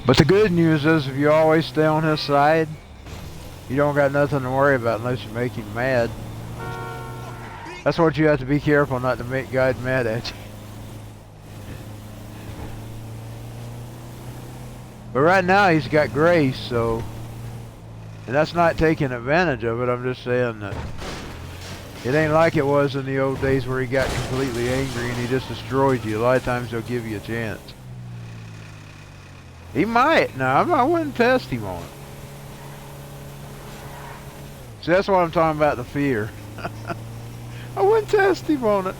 But the good news is if you always stay on his side, you don't got nothing to worry about unless you make him mad. That's what you have to be careful not to make God mad at you. But right now he's got grace, so... And that's not taking advantage of it, I'm just saying that... It ain't like it was in the old days where he got completely angry and he just destroyed you. A lot of times he'll give you a chance. He might. Now, I wouldn't test him on it. See, that's what I'm talking about, the fear. I wouldn't test him on it.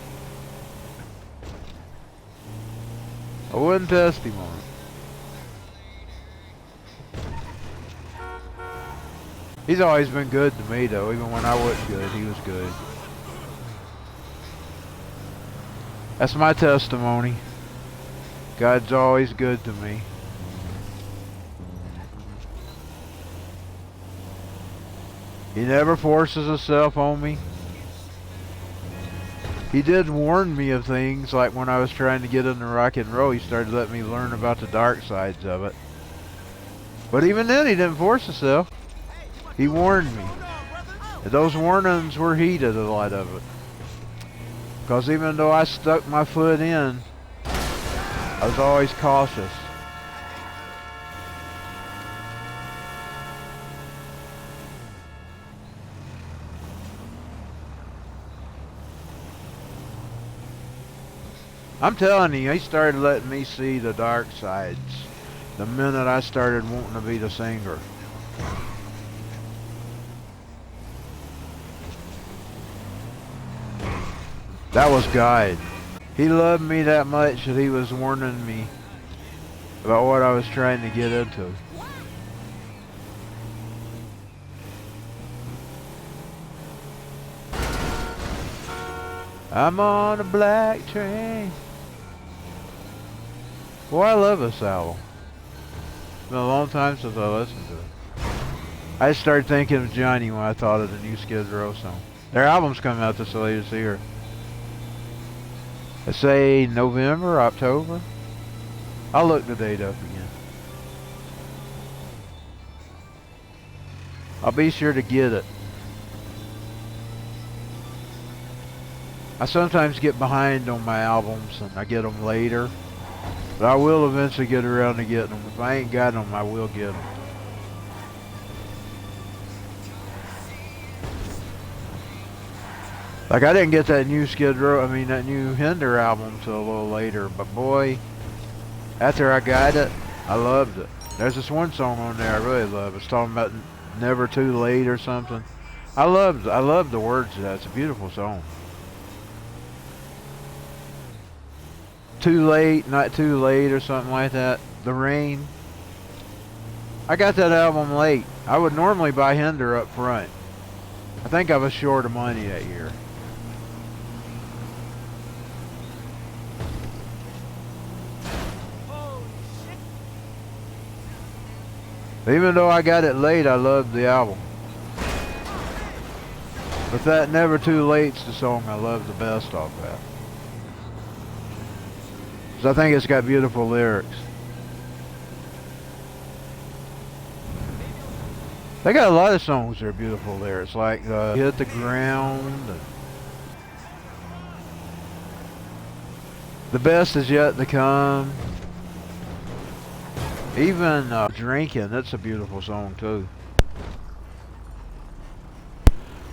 I wouldn't test him on it. He's always been good to me, though. Even when I wasn't good, he was good. That's my testimony. God's always good to me. He never forces himself on me. He did warn me of things, like when I was trying to get into rock and roll, he started letting me learn about the dark sides of it. But even then, he didn't force himself. He warned me. And those warnings were heeded, a lot of it. Because even though I stuck my foot in, I was always cautious. I'm telling you, he started letting me see the dark sides the minute I started wanting to be the singer. That was God. He loved me that much that he was warning me about what I was trying to get into. I'm on a black train. Boy, I love this album. It's been a long time since I listened to it. I started thinking of Johnny when I thought of the new Skid Row song. Their album's coming out this latest year. I say November, October. I'll look the date up again. I'll be sure to get it. I sometimes get behind on my albums and I get them later. But I will eventually get around to getting them. If I ain't got them, I will get them. Like, I didn't get that new that new Hinder album till a little later. But boy, after I got it, I loved it. There's this one song on there I really love. It's talking about never too late or something. I love the words of that. It's a beautiful song. Too late, not too late or something like that. The Rain. I got that album late. I would normally buy Hinder up front. I think I was short of money that year. Even though I got it late, I loved the album. But that Never Too Late's the song I love the best off that. 'Cause I think it's got beautiful lyrics. They got a lot of songs that are beautiful lyrics, like Hit the Ground. And The Best Is Yet to Come. Even Drinking, that's a beautiful song too.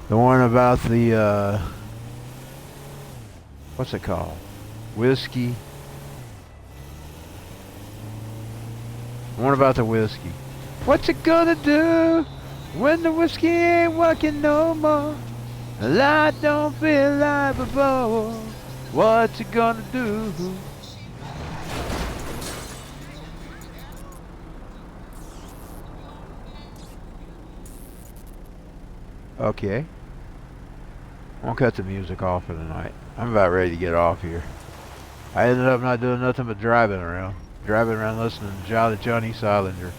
The one about the, what's it called? Whiskey. The one about the whiskey. What's it gonna do when the whiskey ain't working no more? The light don't feel like before. What's it gonna do? Okay. I'm gonna cut the music off for the night. I'm about ready to get off here. I ended up not doing nothing but driving around. Driving around listening to Johnny Salinger.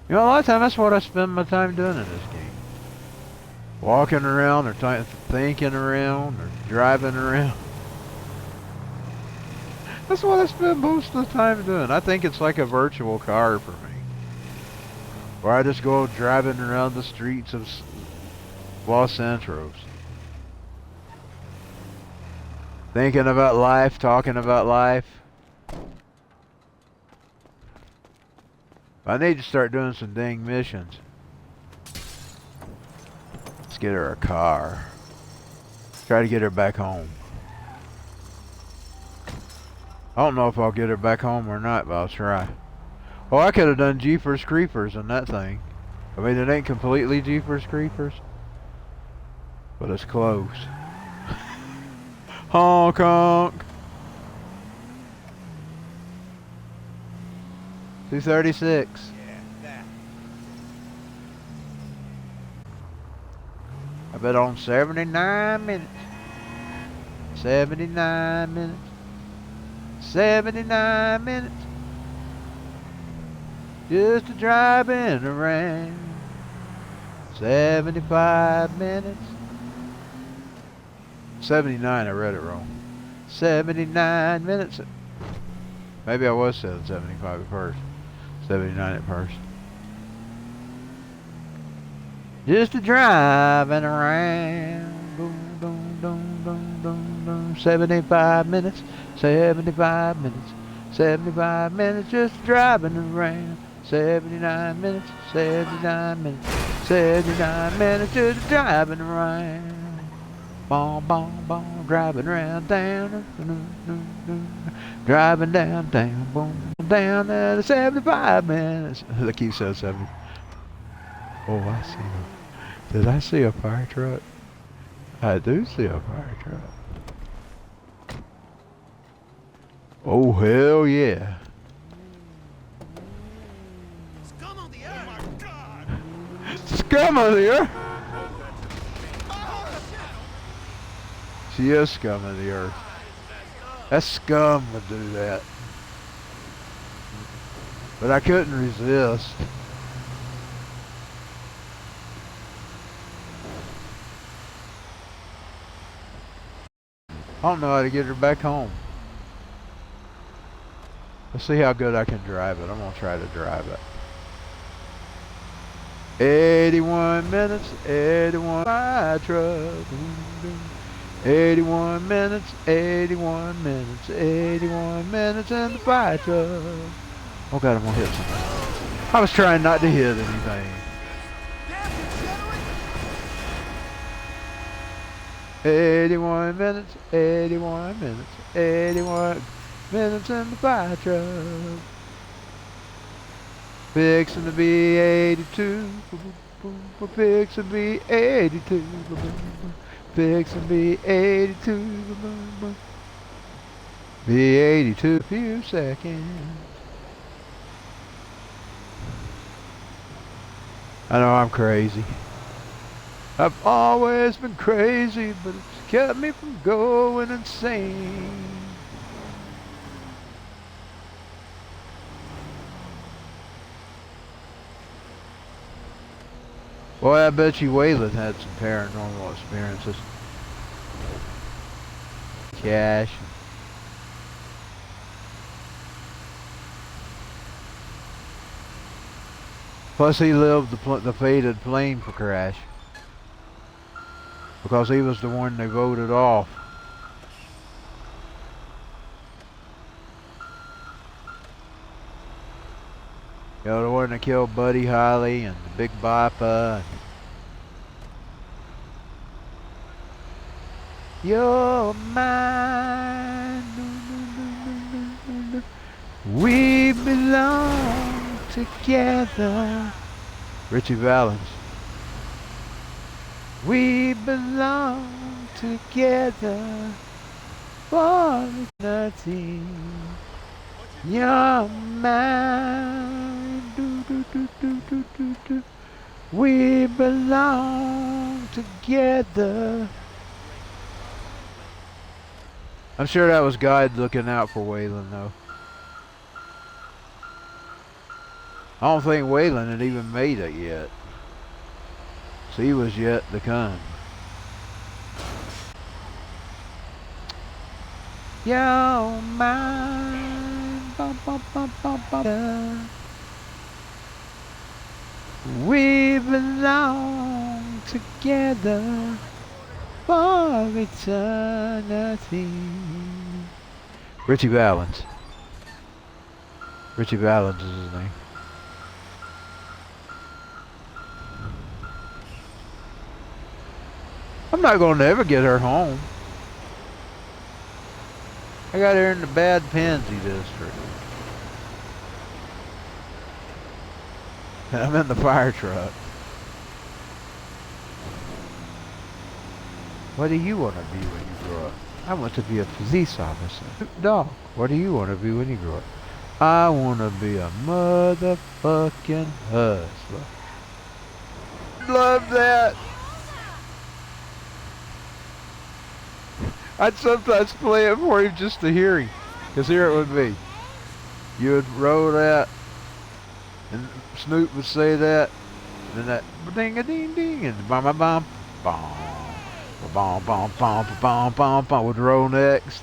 You know, a lot of times that's what I spend my time doing in this game. Walking around or thinking around or driving around. That's what I spend most of the time doing. I think it's like a virtual car for me. Where I just go driving around the streets of Los Santos. Thinking about life, talking about life. I need to start doing some dang missions. Let's get her a car. Try to get her back home. I don't know if I'll get her back home or not, but I'll try. Oh, I could have done Jeepers Creepers in that thing. I mean, it ain't completely Jeepers Creepers, but it's close. Honk honk. 236. I bet on 79 minutes. 79 minutes. 79 minutes. Just a driving around. 75 minutes. 79, I read it wrong. 79 minutes. Maybe I was saying 75 at first. 79 at first. Just a driving around. Boom. 75 minutes, 75 minutes, 75 minutes just driving around. 79 minutes, 79 minutes, 79 minutes just driving around. Boom, boom, boom, driving around town, driving downtown, boom, down at 75 minutes. The key says 70. Oh, I see. Did I see a fire truck? I do see a fire truck. Oh, hell yeah. Scum on the earth! Oh my God! Scum of the earth! She is scum of the earth. That scum would do that. But I couldn't resist. I don't know how to get her back home. Let's see how good I can drive it. I'm gonna try to drive it. 81 minutes, 81 fire truck. 81 minutes, 81 minutes, 81 minutes in the fire truck. Oh God, I'm gonna hit something. I was trying not to hit anything. 81 minutes, 81 minutes, 81 minutes in the fire truck. Fixing to be 82. Fixing to be 82. Fixing to be 82. Be 82 a few seconds. I know I'm crazy. I've always been crazy, but it's kept me from going insane. Boy, I bet you Waylon had some paranormal experiences. Cash. Plus he lived the fated plane crash. Because he was the one they voted off. You know, the one that killed Buddy Holly and the Big Boppa. You're mine. We belong together. Richie Valens. We belong together for eternity. You're mine. Do, do, do, do, do, do, do. We belong together. I'm sure that was God looking out for Waylon, though. I don't think Waylon had even made it yet. So he was yet to come. You're mine. Bum, bum, bum, bum, bum. We belong together for eternity. Richie Valens. Richie Valens is his name. I'm not going to ever get her home. I got her in the Bad Pansy district. I'm in the fire truck. What do you want to be when you grow up? I want to be a police officer. Dog, what do you want to be when you grow up? I want to be a motherfucking hustler. Love that. I'd sometimes play it for him just to hear him. Because here it would be. You would roll that. And Snoop would say that. And then that ding-a-ding-ding. And bam-bam-bam. Bom. Bom-bom-bom-bom-bom-bom would roll next.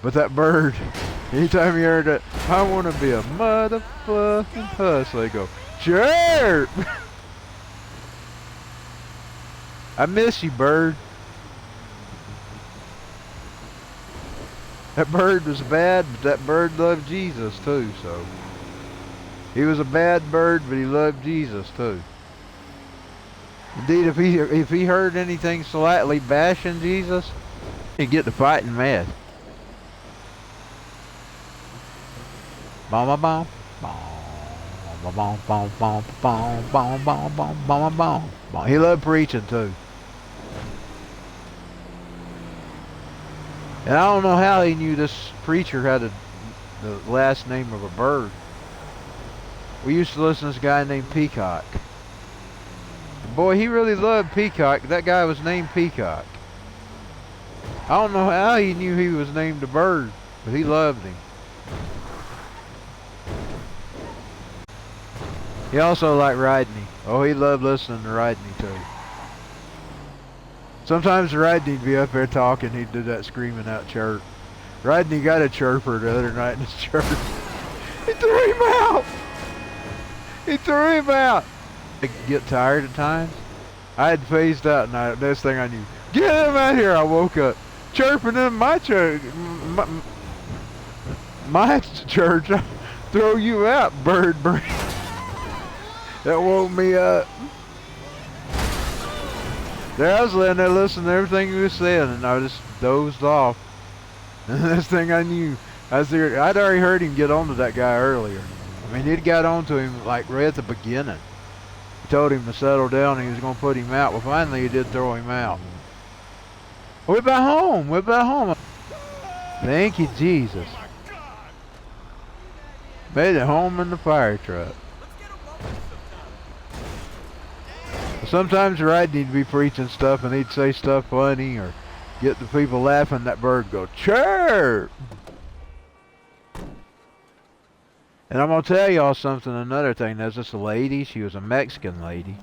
But that bird, anytime you heard that, I want to be a motherfucking hustler. They go, chirp! I miss you, bird. That bird was bad, but that bird loved Jesus too, so. He was a bad bird, but he loved Jesus too. Indeed, if he heard anything slightly bashing Jesus, he'd get to fighting mad. Bom bom bom bom bom bom bom bom bom bom bom bom bom. He loved preaching too. And I don't know how he knew this preacher had the last name of a bird. We used to listen to this guy named Peacock. Boy, he really loved Peacock. That guy was named Peacock. I don't know how he knew he was named a bird, but he loved him. He also liked Rodney. Oh, he loved listening to Rodney too. Sometimes Rodney'd be up there talking, he'd do that screaming out chirp. Rodney got a chirper the other night in his church. He threw him out! He threw him out! I get tired at times. I had phased out and next thing I knew, get him out here! I woke up chirping in my church. My church. Throw you out, bird brain. That woke me up. There I was laying there listening to everything he was saying, and I just dozed off. And the next thing I knew, I'd already heard him get onto that guy earlier. I mean, he'd got onto him like right at the beginning. He told him to settle down and he was going to put him out. Well, finally he did throw him out. We're back home. We're back home. Thank you, Jesus. Made it home in the fire truck. Sometimes Rodney'd be preaching stuff and he'd say stuff funny or get the people laughing. That bird go chirp. And I'm gonna tell y'all something. Another thing. There's this lady. She was a Mexican lady,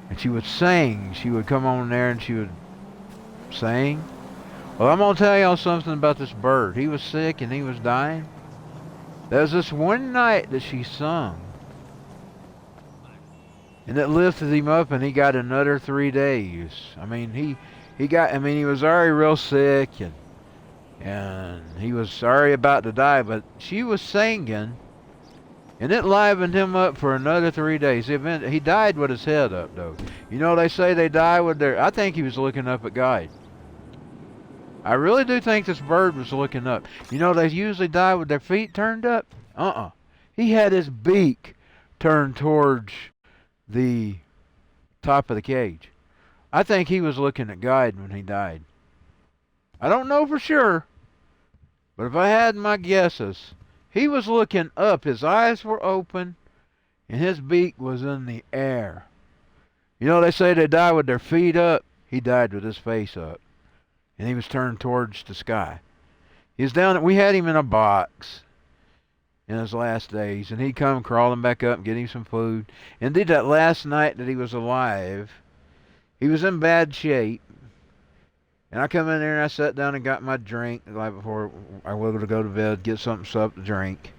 and she would sing. She would come on there and she would sing. Well, I'm gonna tell y'all something about this bird. He was sick and he was dying. There was this one night that she sung. And it lifted him up and he got another 3 days. I mean, he was already real sick and he was already about to die, but she was singing and it livened him up for another 3 days. He died with his head up though. You know, they say they die with I think he was looking up at God. I really do think this bird was looking up. You know, they usually die with their feet turned up. He had his beak turned towards the top of the cage. I think he was looking at God when he died. I don't know for sure, but if I had my guesses, he was looking up. His eyes were open, and his beak was in the air. You know, they say they die with their feet up. He died with his face up, and he was turned towards the sky. He's down. We had him in a box in his last days, and he'd come crawling back up and get him some food. Indeed, that last night that he was alive, he was in bad shape. And I come in there and I sat down and got my drink right before I was to go to bed, get something to drink.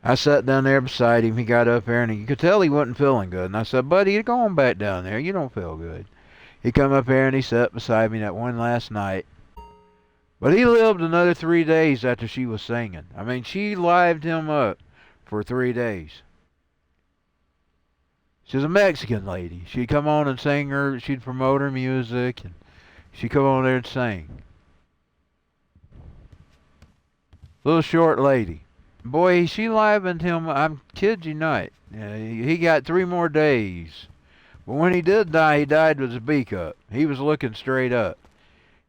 I sat down there beside him. He got up there and you could tell he wasn't feeling good. And I said, buddy, you're going back down there. You don't feel good. He come up there and he sat beside me that one last night. But he lived another 3 days after she was singing. I mean, she lived him up for 3 days. She's a Mexican lady. She'd come on and sing her, she'd promote her music, and she'd come on there and sing. Little short lady. Boy, she livened him, I'm kid you not. He got 3 more days. But when he did die, he died with his beak up. He was looking straight up.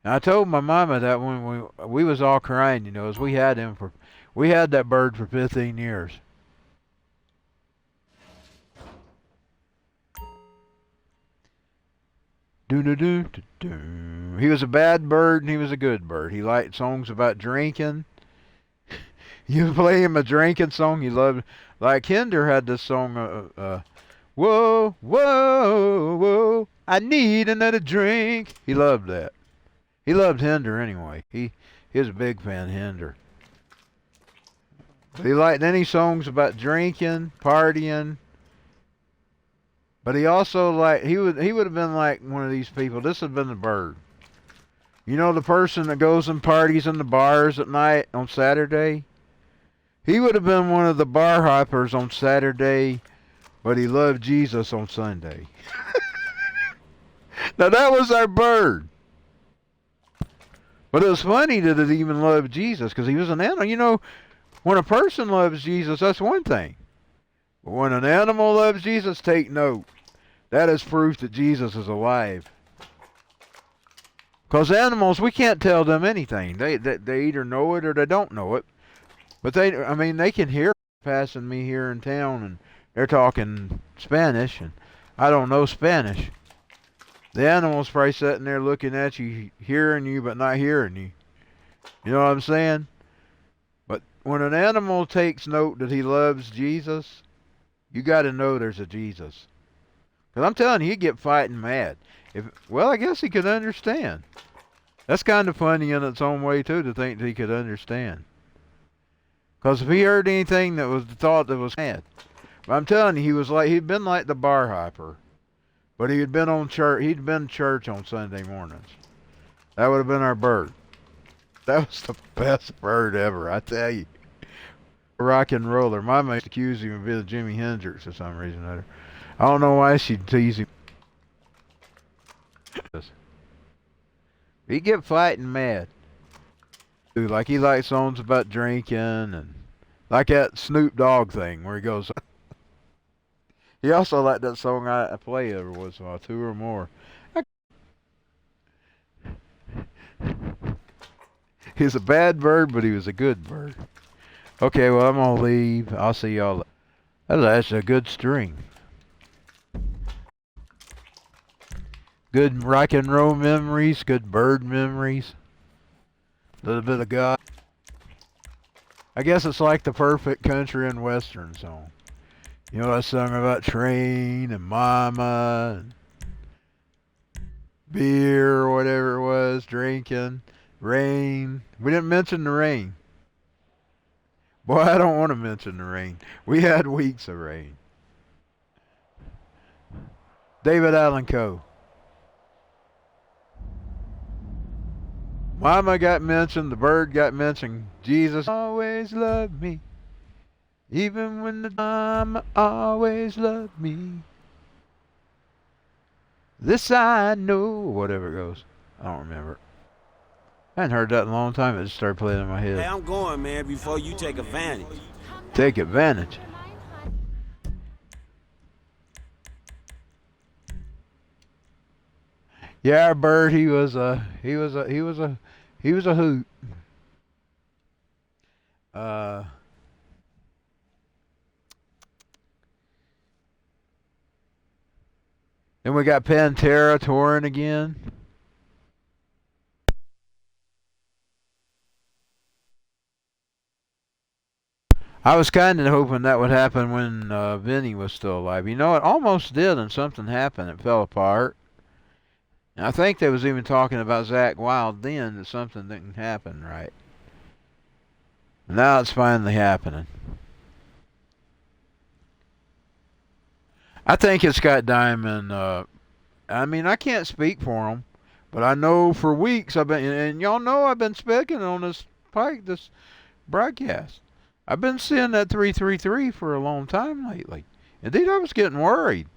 And I told my mama that when we was all crying, you know, as we had that bird for 15 years. Do-do-do-do-do. He was a bad bird and he was a good bird. He liked songs about drinking. You play him a drinking song, he loved. Like Hinder had this song, whoa, whoa, whoa, I need another drink. He loved that. He loved Hinder anyway. He was a big fan of Hinder. But he liked any songs about drinking, partying. But he also liked, he would have been like one of these people. This would have been the bird. You know the person that goes and parties in the bars at night on Saturday? He would have been one of the bar hoppers on Saturday, but he loved Jesus on Sunday. Now that was our bird. But it was funny that it even loved Jesus because he was an animal. You know, when a person loves Jesus, that's one thing. But when an animal loves Jesus, take note. That is proof that Jesus is alive. Because animals, we can't tell them anything. They either know it or they don't know it. But they can hear passing me here in town and they're talking Spanish and I don't know Spanish. The animal's probably sitting there looking at you, hearing you, but not hearing you. You know what I'm saying? But when an animal takes note that he loves Jesus, you got to know there's a Jesus. Because I'm telling you, he'd get fighting mad. Well, I guess he could understand. That's kind of funny in its own way, too, to think that he could understand. Because if he heard anything that was thought that was mad. But I'm telling you, he'd been like the bar hopper. But he'd been church on Sunday mornings. That would have been our bird. That was the best bird ever, I tell you. Rock and roller. My mate accused him of being Jimi Hendrix for some reason or other. I don't know why she'd tease him. He'd get fighting mad. Dude, like he likes songs about drinking and like that Snoop Dogg thing where he goes. He also liked that song I play every once in a while, Two or More. He's a bad bird, but he was a good bird. Okay, well, I'm going to leave. I'll see y'all. That's a good string. Good rock and roll memories, good bird memories. A little bit of God. I guess it's like the perfect country and western song. You know that song about train and mama and beer or whatever it was, drinking, rain. We didn't mention the rain. Boy, I don't want to mention the rain. We had weeks of rain. David Allen Coe. Mama got mentioned, the bird got mentioned. Jesus always loved me. Even when the mama always loved me. This I know, whatever it goes. I don't remember. I hadn't heard that in a long time. It just started playing in my head. Hey, I'm going, man, before you take advantage. Take advantage. Yeah, our bird, he was a hoot. Then we got Pantera touring again. I was kind of hoping that would happen when Vinny was still alive. You know, it almost did, and something happened. It fell apart. And I think they was even talking about Zakk Wylde then, that something didn't happen right. Now it's finally happening. I think it's got Diamond. I mean, I can't speak for him, but I know for weeks I've been, and y'all know I've been speaking on this broadcast. I've been seeing that 333 for a long time lately. Indeed, I was getting worried,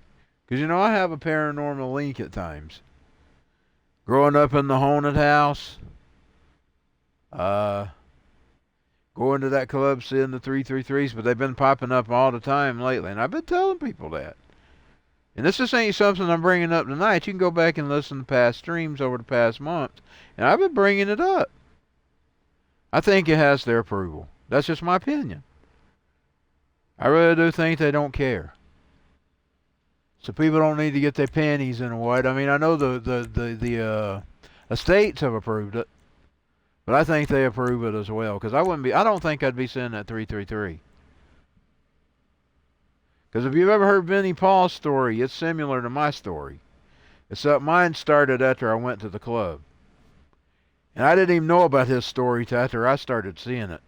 because you know I have a paranormal link at times. Growing up in the haunted house, going to that club, seeing the 333s, but they've been popping up all the time lately, and I've been telling people that. And this just ain't something I'm bringing up tonight. You can go back and listen to past streams over the past month. And I've been bringing it up. I think it has their approval. That's just my opinion. I really do think they don't care. So people don't need to get their panties in a wad. I mean, I know the estates have approved it. But I think they approve it as well. Because I don't think I'd be sending that 333. Because if you've ever heard Vinnie Paul's story, it's similar to my story. Except mine started after I went to the club. And I didn't even know about his story till after I started seeing it.